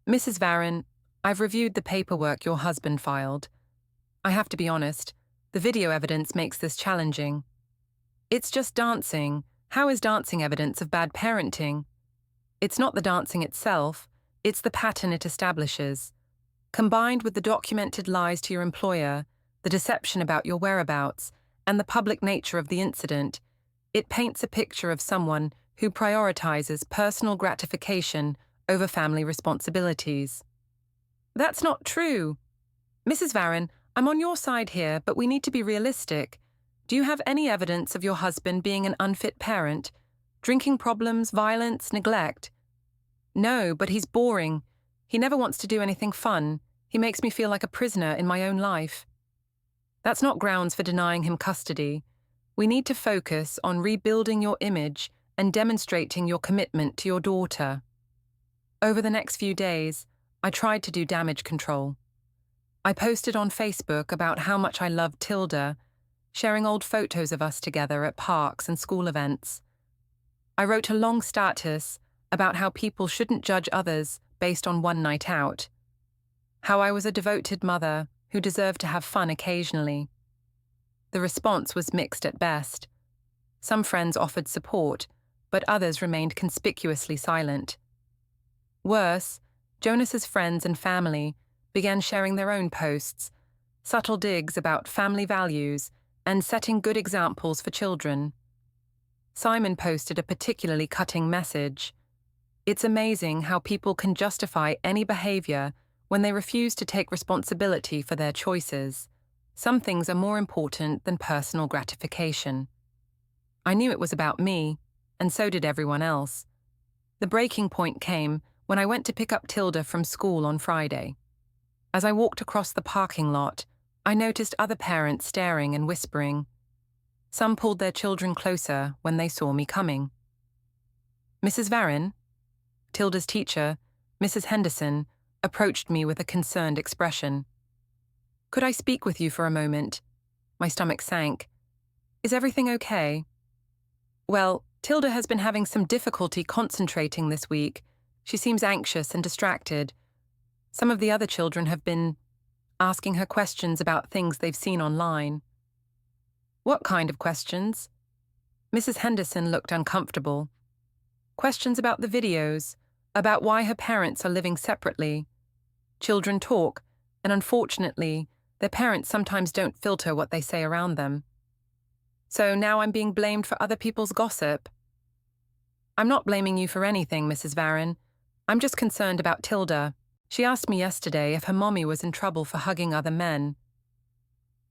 Mrs. Varin, I've reviewed the paperwork your husband filed. I have to be honest, the video evidence makes this challenging. It's just dancing. How is dancing evidence of bad parenting? It's not the dancing itself, it's the pattern it establishes. Combined with the documented lies to your employer, the deception about your whereabouts, and the public nature of the incident, it paints a picture of someone who prioritizes personal gratification over family responsibilities. That's not true. Mrs. Varin, I'm on your side here, but we need to be realistic. Do you have any evidence of your husband being an unfit parent? Drinking problems, violence, neglect? No, but he's boring. He never wants to do anything fun. He makes me feel like a prisoner in my own life. That's not grounds for denying him custody. We need to focus on rebuilding your image and demonstrating your commitment to your daughter. Over the next few days, I tried to do damage control. I posted on Facebook about how much I loved Tilda, sharing old photos of us together at parks and school events. I wrote a long status about how people shouldn't judge others based on one night out, how I was a devoted mother who deserved to have fun occasionally. The response was mixed at best. Some friends offered support, but others remained conspicuously silent. Worse, Jonas's friends and family began sharing their own posts, subtle digs about family values and setting good examples for children. Simon posted a particularly cutting message. It's amazing how people can justify any behavior when they refuse to take responsibility for their choices. Some things are more important than personal gratification. I knew it was about me, and so did everyone else. The breaking point came when I went to pick up Tilda from school on Friday. As I walked across the parking lot, I noticed other parents staring and whispering. Some pulled their children closer when they saw me coming. Mrs. Varin, Tilda's teacher, Mrs. Henderson, approached me with a concerned expression. Could I speak with you for a moment? My stomach sank. Is everything okay? Well, Tilda has been having some difficulty concentrating this week. She seems anxious and distracted. Some of the other children have been asking her questions about things they've seen online. What kind of questions? Mrs. Henderson looked uncomfortable. Questions about the videos, about why her parents are living separately. Children talk, and unfortunately, their parents sometimes don't filter what they say around them. So now I'm being blamed for other people's gossip. I'm not blaming you for anything, Mrs. Varin. I'm just concerned about Tilda. She asked me yesterday if her mommy was in trouble for hugging other men.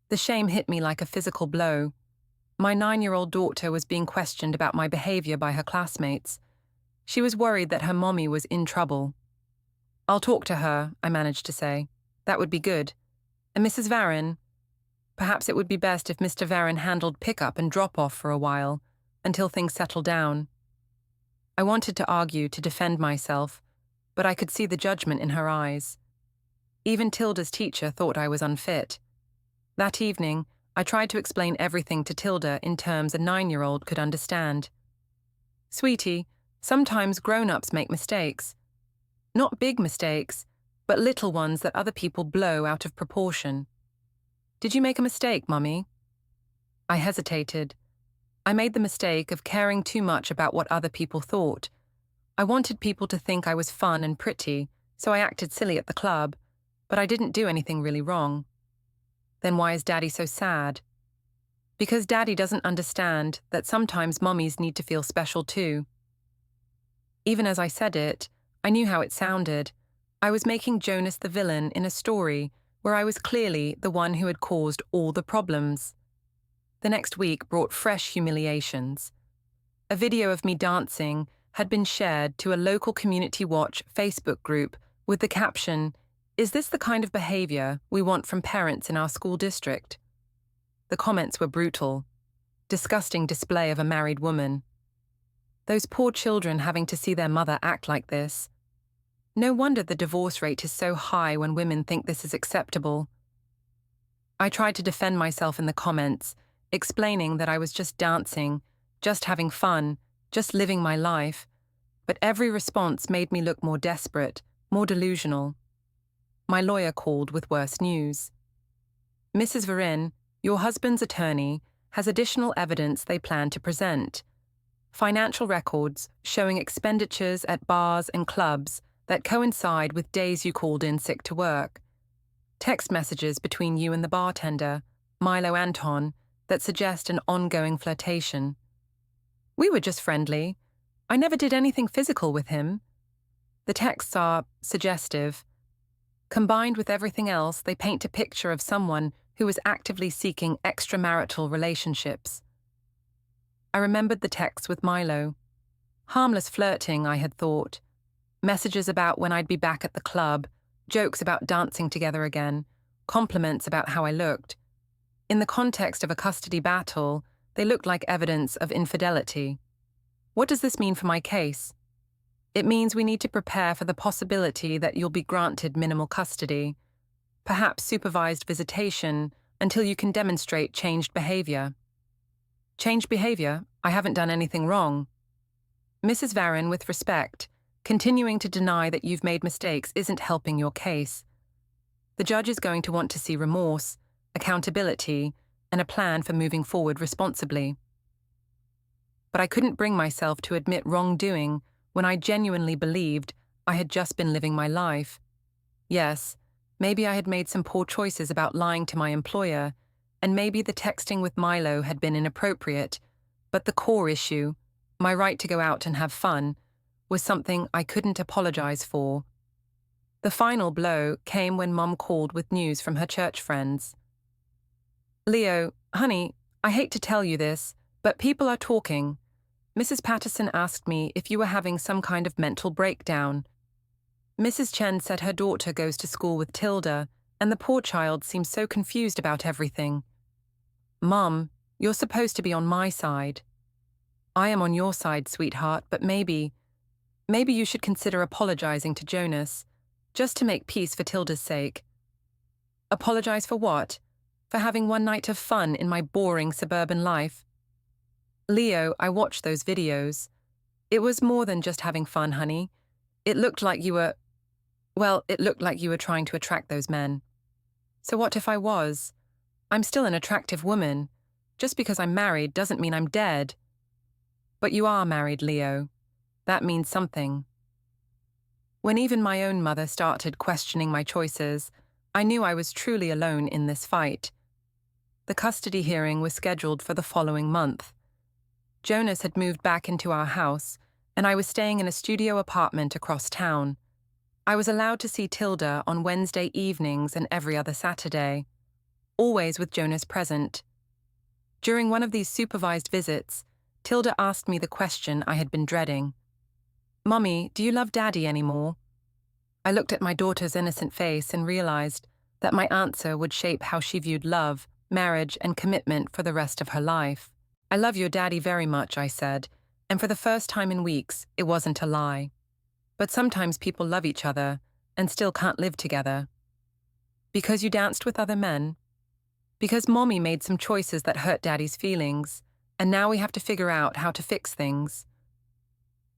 The shame hit me like a physical blow. My 9-year-old daughter was being questioned about my behavior by her classmates. She was worried that her mommy was in trouble. I'll talk to her, I managed to say. That would be good. And Mrs. Varin, perhaps it would be best if Mr. Varin handled pick-up and drop-off for a while, until things settle down. I wanted to argue to defend myself, but I could see the judgment in her eyes. Even Tilda's teacher thought I was unfit. That evening, I tried to explain everything to Tilda in terms a 9-year-old could understand. Sweetie, sometimes grown-ups make mistakes. Not big mistakes, but little ones that other people blow out of proportion. Did you make a mistake, Mummy? I hesitated. I made the mistake of caring too much about what other people thought. I wanted people to think I was fun and pretty, so I acted silly at the club, but I didn't do anything really wrong. Then why is Daddy so sad? Because Daddy doesn't understand that sometimes mommies need to feel special too. Even as I said it, I knew how it sounded. I was making Jonas the villain in a story where I was clearly the one who had caused all the problems. The next week brought fresh humiliations. A video of me dancing had been shared to a local Community Watch Facebook group with the caption, "Is this the kind of behavior we want from parents in our school district?" The comments were brutal. Disgusting display of a married woman. Those poor children having to see their mother act like this. No wonder the divorce rate is so high when women think this is acceptable. I tried to defend myself in the comments, explaining that I was just dancing, just having fun, just living my life, but every response made me look more desperate, more delusional. My lawyer called with worse news. "Mrs. Varin, your husband's attorney, has additional evidence they plan to present. Financial records showing expenditures at bars and clubs that coincide with days you called in sick to work. Text messages between you and the bartender, Milo Anton, that suggest an ongoing flirtation. We were just friendly. I never did anything physical with him." The texts are suggestive. Combined with everything else, they paint a picture of someone who is actively seeking extramarital relationships. I remembered the texts with Milo. Harmless flirting, I had thought. Messages about when I'd be back at the club, jokes about dancing together again, compliments about how I looked. In the context of a custody battle, they looked like evidence of infidelity. What does this mean for my case? It means we need to prepare for the possibility that you'll be granted minimal custody, perhaps supervised visitation, until you can demonstrate changed behavior. Changed behavior? I haven't done anything wrong. Mrs. Varin, with respect, continuing to deny that you've made mistakes isn't helping your case. The judge is going to want to see remorse, accountability, and a plan for moving forward responsibly. But I couldn't bring myself to admit wrongdoing when I genuinely believed I had just been living my life. Yes, maybe I had made some poor choices about lying to my employer, and maybe the texting with Milo had been inappropriate, but the core issue, my right to go out and have fun, was something I couldn't apologize for. The final blow came when Mom called with news from her church friends. "Leo, honey, I hate to tell you this, but people are talking. Mrs. Patterson asked me if you were having some kind of mental breakdown. Mrs. Chen said her daughter goes to school with Tilda, and the poor child seems so confused about everything. Mom, you're supposed to be on my side." "I am on your side, sweetheart, but maybe you should consider apologizing to Jonas, just to make peace for Tilda's sake." "Apologize for what? For having one night of fun in my boring suburban life?" "Leo, I watched those videos. It was more than just having fun, honey. It looked like you were trying to attract those men." "So what if I was? I'm still an attractive woman. Just because I'm married doesn't mean I'm dead." "But you are married, Leo. That means something." When even my own mother started questioning my choices, I knew I was truly alone in this fight. The custody hearing was scheduled for the following month. Jonas had moved back into our house, and I was staying in a studio apartment across town. I was allowed to see Tilda on Wednesday evenings and every other Saturday, always with Jonas present. During one of these supervised visits, Tilda asked me the question I had been dreading. "Mummy, do you love Daddy anymore?" I looked at my daughter's innocent face and realized that my answer would shape how she viewed love, marriage, and commitment for the rest of her life. "I love your daddy very much," I said, and for the first time in weeks, it wasn't a lie. "But sometimes people love each other and still can't live together." "Because you danced with other men?" "Because Mommy made some choices that hurt Daddy's feelings, and now we have to figure out how to fix things."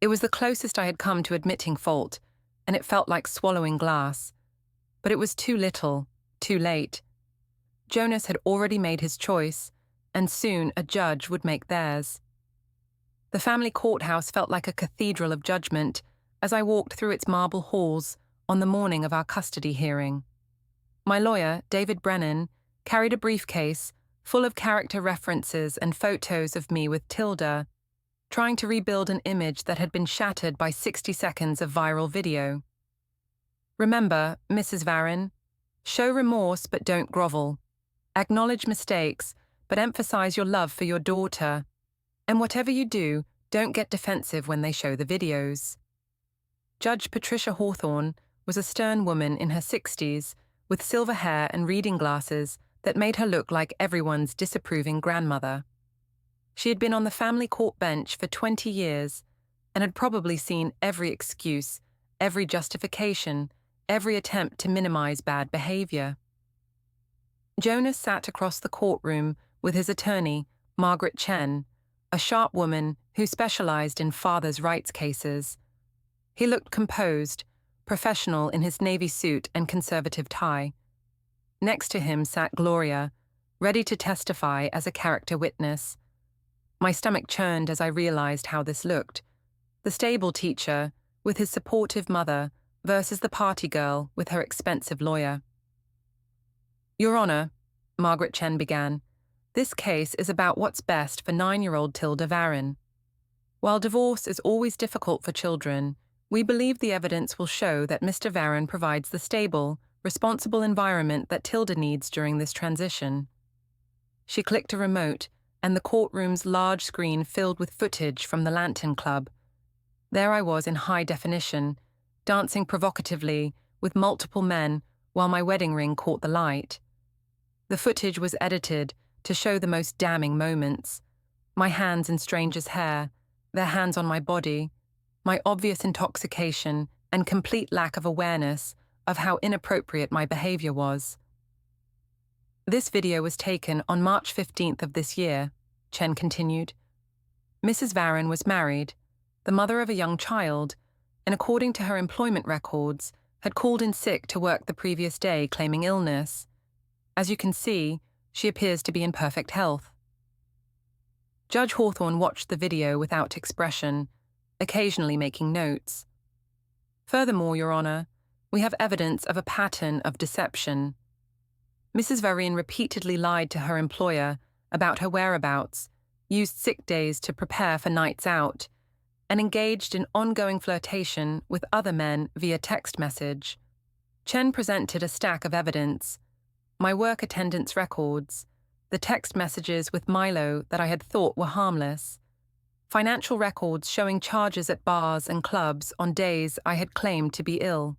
It was the closest I had come to admitting fault, and it felt like swallowing glass. But it was too little, too late. Jonas had already made his choice, and soon a judge would make theirs. The family courthouse felt like a cathedral of judgment as I walked through its marble halls on the morning of our custody hearing. My lawyer, David Brennan, carried a briefcase full of character references and photos of me with Tilda, trying to rebuild an image that had been shattered by 60 seconds of viral video. Remember, Mrs. Varin, show remorse but don't grovel. Acknowledge mistakes, but emphasize your love for your daughter. And whatever you do, don't get defensive when they show the videos. Judge Patricia Hawthorne was a stern woman in her 60s with silver hair and reading glasses that made her look like everyone's disapproving grandmother. She had been on the family court bench for 20 years and had probably seen every excuse, every justification, every attempt to minimize bad behavior. Jonas sat across the courtroom with his attorney, Margaret Chen, a sharp woman who specialized in fathers' rights cases. He looked composed, professional in his navy suit and conservative tie. Next to him sat Gloria, ready to testify as a character witness. My stomach churned as I realized how this looked. The stable teacher, with his supportive mother, versus the party girl with her expensive lawyer. Your Honor, Margaret Chen began, this case is about what's best for 9-year-old Tilda Varin. While divorce is always difficult for children, we believe the evidence will show that Mr. Varin provides the stable, responsible environment that Tilda needs during this transition. She clicked a remote, and the courtroom's large screen filled with footage from the Lantern Club. There I was in high definition, dancing provocatively with multiple men while my wedding ring caught the light. The footage was edited to show the most damning moments. My hands in strangers' hair, their hands on my body, my obvious intoxication and complete lack of awareness of how inappropriate my behavior was. This video was taken on March 15th of this year, Chen continued. Mrs. Varin was married, the mother of a young child, and according to her employment records, had called in sick to work the previous day claiming illness. As you can see, she appears to be in perfect health. Judge Hawthorne watched the video without expression, occasionally making notes. Furthermore, Your Honor, we have evidence of a pattern of deception. Mrs. Varin repeatedly lied to her employer about her whereabouts, used sick days to prepare for nights out, and engaged in ongoing flirtation with other men via text message. Chen presented a stack of evidence: my work attendance records, the text messages with Milo that I had thought were harmless, financial records showing charges at bars and clubs on days I had claimed to be ill.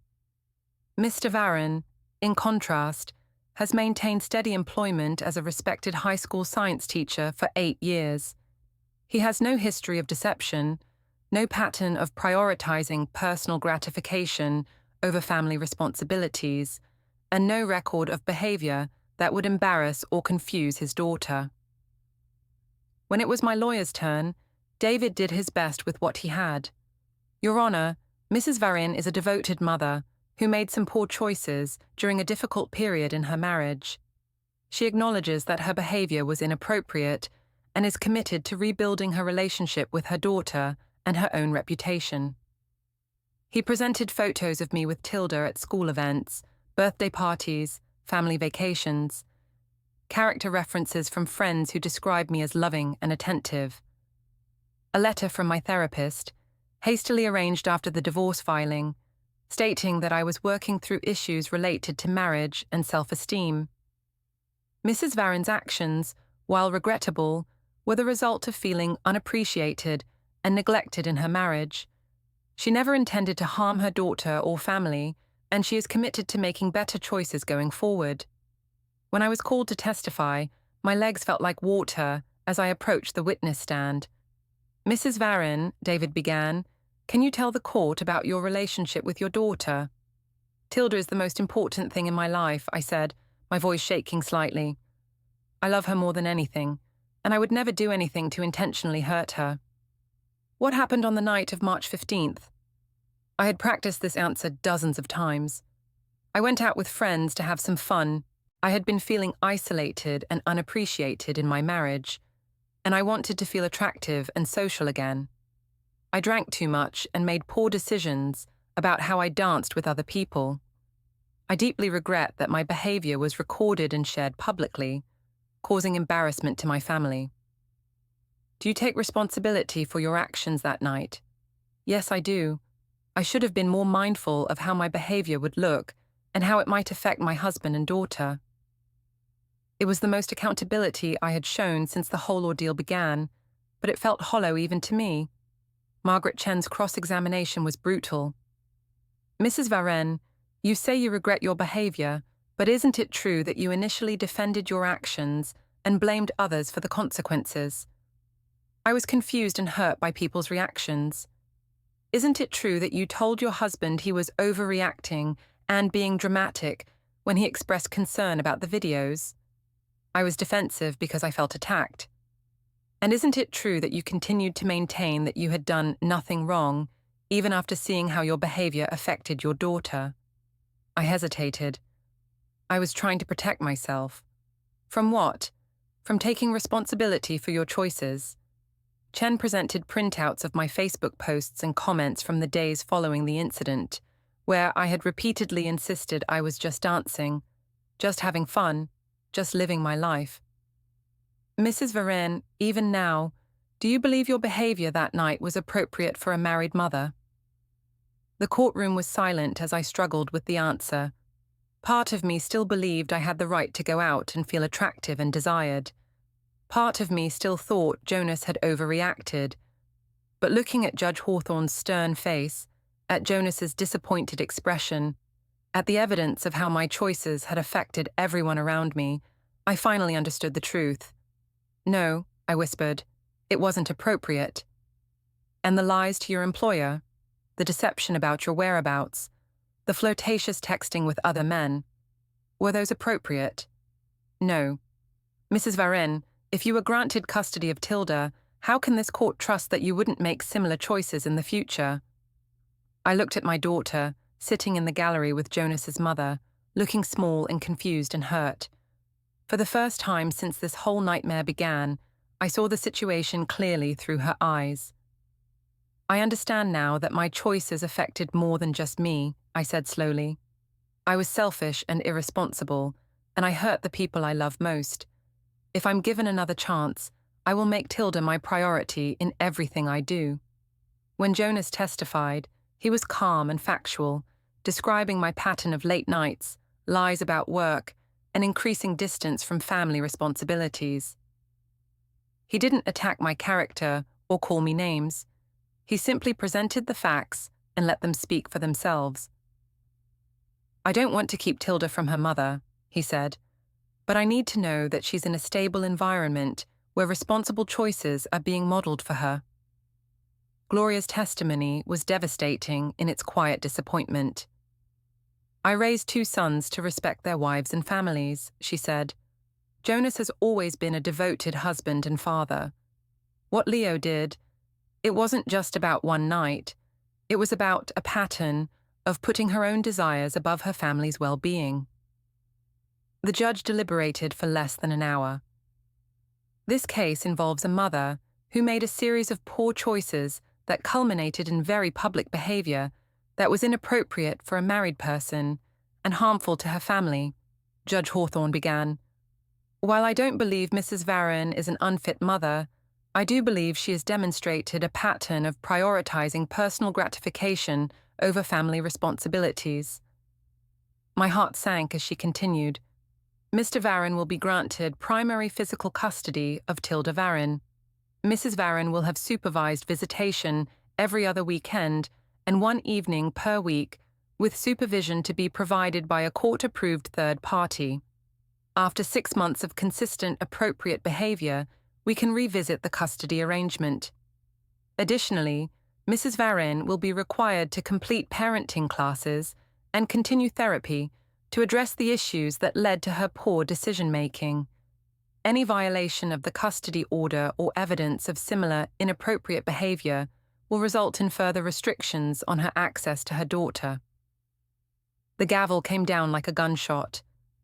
Mr. Varin, in contrast, has maintained steady employment as a respected high school science teacher for 8 years. He has no history of deception, no pattern of prioritizing personal gratification over family responsibilities, and no record of behavior that would embarrass or confuse his daughter. When it was my lawyer's turn, David did his best with what he had. Your Honor, Mrs. Varin is a devoted mother who made some poor choices during a difficult period in her marriage. She acknowledges that her behavior was inappropriate and is committed to rebuilding her relationship with her daughter and her own reputation. He presented photos of me with Tilda at school events, birthday parties, family vacations, character references from friends who describe me as loving and attentive. A letter from my therapist, hastily arranged after the divorce filing, stating that I was working through issues related to marriage and self-esteem. Mrs. Varin's actions, while regrettable, were the result of feeling unappreciated and neglected in her marriage. She never intended to harm her daughter or family, and she is committed to making better choices going forward. When I was called to testify, my legs felt like water as I approached the witness stand. Mrs. Varin, David began, can you tell the court about your relationship with your daughter? Tilda is the most important thing in my life, I said, my voice shaking slightly. I love her more than anything, and I would never do anything to intentionally hurt her. What happened on the night of March 15th? I had practiced this answer dozens of times. I went out with friends to have some fun. I had been feeling isolated and unappreciated in my marriage, and I wanted to feel attractive and social again. I drank too much and made poor decisions about how I danced with other people. I deeply regret that my behavior was recorded and shared publicly, causing embarrassment to my family. Do you take responsibility for your actions that night? Yes, I do. I should have been more mindful of how my behavior would look and how it might affect my husband and daughter. It was the most accountability I had shown since the whole ordeal began, but it felt hollow even to me. Margaret Chen's cross-examination was brutal. Mrs. Varin, you say you regret your behavior, but isn't it true that you initially defended your actions and blamed others for the consequences? I was confused and hurt by people's reactions. Isn't it true that you told your husband he was overreacting and being dramatic when he expressed concern about the videos? I was defensive because I felt attacked. And isn't it true that you continued to maintain that you had done nothing wrong, even after seeing how your behavior affected your daughter? I hesitated. I was trying to protect myself. From what? From taking responsibility for your choices. Chen presented printouts of my Facebook posts and comments from the days following the incident, where I had repeatedly insisted I was just dancing, just having fun, just living my life. Mrs. Varin, even now, do you believe your behavior that night was appropriate for a married mother? The courtroom was silent as I struggled with the answer. Part of me still believed I had the right to go out and feel attractive and desired. Part of me still thought Jonas had overreacted. But looking at Judge Hawthorne's stern face, at Jonas's disappointed expression, at the evidence of how my choices had affected everyone around me, I finally understood the truth. No, I whispered, it wasn't appropriate. And the lies to your employer, the deception about your whereabouts, the flirtatious texting with other men, were those appropriate? No. Mrs. Varin, if you were granted custody of Tilda, how can this court trust that you wouldn't make similar choices in the future? I looked at my daughter, sitting in the gallery with Jonas's mother, looking small and confused and hurt. For the first time since this whole nightmare began, I saw the situation clearly through her eyes. I understand now that my choices affected more than just me, I said slowly. I was selfish and irresponsible, and I hurt the people I love most. If I'm given another chance, I will make Tilda my priority in everything I do. When Jonas testified, he was calm and factual, describing my pattern of late nights, lies about work, and increasing distance from family responsibilities. He didn't attack my character or call me names. He simply presented the facts and let them speak for themselves. I don't want to keep Tilda from her mother, he said, but I need to know that she's in a stable environment where responsible choices are being modeled for her. Gloria's testimony was devastating in its quiet disappointment. I raised 2 sons to respect their wives and families, she said. Jonas has always been a devoted husband and father. What Leo did, it wasn't just about one night. It was about a pattern of putting her own desires above her family's well-being. The judge deliberated for less than an hour. This case involves a mother who made a series of poor choices that culminated in very public behavior that was inappropriate for a married person and harmful to her family, Judge Hawthorne began. While I don't believe Mrs. Varin is an unfit mother, I do believe she has demonstrated a pattern of prioritizing personal gratification over family responsibilities. My heart sank as she continued. Mr. Varin will be granted primary physical custody of Tilda Varin. Mrs. Varin will have supervised visitation every other weekend and 1 evening per week, with supervision to be provided by a court-approved third party. After 6 months of consistent, appropriate behavior, we can revisit the custody arrangement. Additionally, Mrs. Varin will be required to complete parenting classes and continue therapy to address the issues that led to her poor decision-making. Any violation of the custody order or evidence of similar inappropriate behavior will result in further restrictions on her access to her daughter. The gavel came down like a gunshot.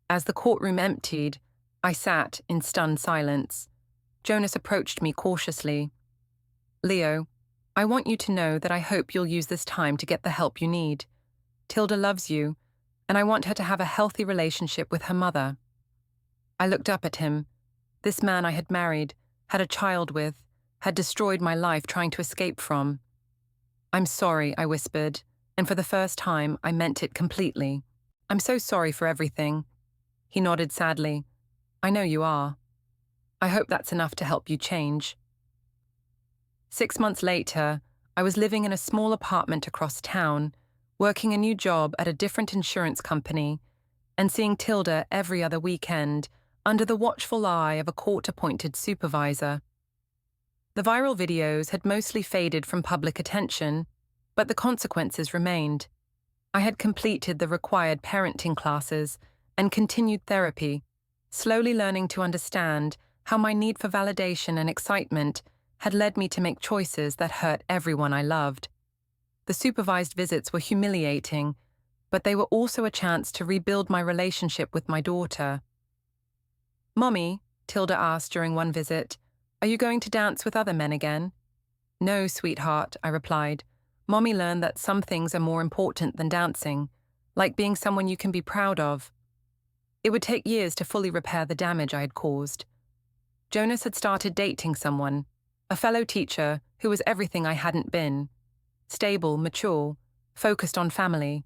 As the courtroom emptied, I sat in stunned silence. Jonas approached me cautiously. Leo, I want you to know that I hope you'll use this time to get the help you need. Tilda loves you, and I want her to have a healthy relationship with her mother. I looked up at him. This man I had married, had a child with, had destroyed my life trying to escape from. "I'm sorry," I whispered, and for the first time I meant it completely. "I'm so sorry for everything." He nodded sadly. "I know you are. I hope that's enough to help you change." 6 months later, I was living in a small apartment across town, working a new job at a different insurance company, and seeing Tilda every other weekend under the watchful eye of a court-appointed supervisor. The viral videos had mostly faded from public attention, but the consequences remained. I had completed the required parenting classes and continued therapy, slowly learning to understand how my need for validation and excitement had led me to make choices that hurt everyone I loved. The supervised visits were humiliating, but they were also a chance to rebuild my relationship with my daughter. "Mommy," Tilda asked during one visit, "are you going to dance with other men again?" "No, sweetheart," I replied. "Mommy learned that some things are more important than dancing, like being someone you can be proud of." It would take years to fully repair the damage I had caused. Jonas had started dating someone, a fellow teacher who was everything I hadn't been. Stable, mature, focused on family.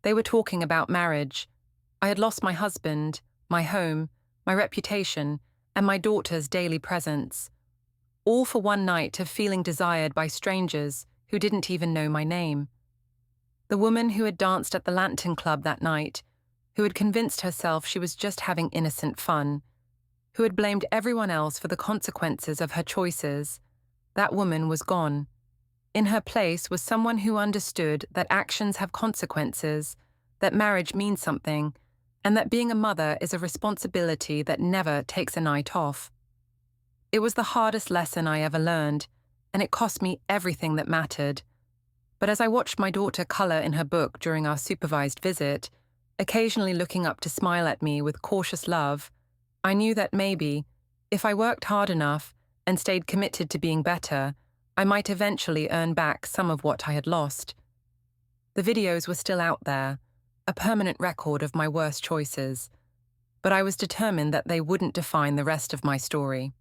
They were talking about marriage. I had lost my husband, my home, my reputation, and my daughter's daily presence. All for one night of feeling desired by strangers who didn't even know my name. The woman who had danced at the Lantern Club that night, who had convinced herself she was just having innocent fun, who had blamed everyone else for the consequences of her choices, that woman was gone. In her place was someone who understood that actions have consequences, that marriage means something, and that being a mother is a responsibility that never takes a night off. It was the hardest lesson I ever learned, and it cost me everything that mattered. But as I watched my daughter color in her book during our supervised visit, occasionally looking up to smile at me with cautious love, I knew that maybe, if I worked hard enough and stayed committed to being better, I might eventually earn back some of what I had lost. The videos were still out there, a permanent record of my worst choices, but I was determined that they wouldn't define the rest of my story.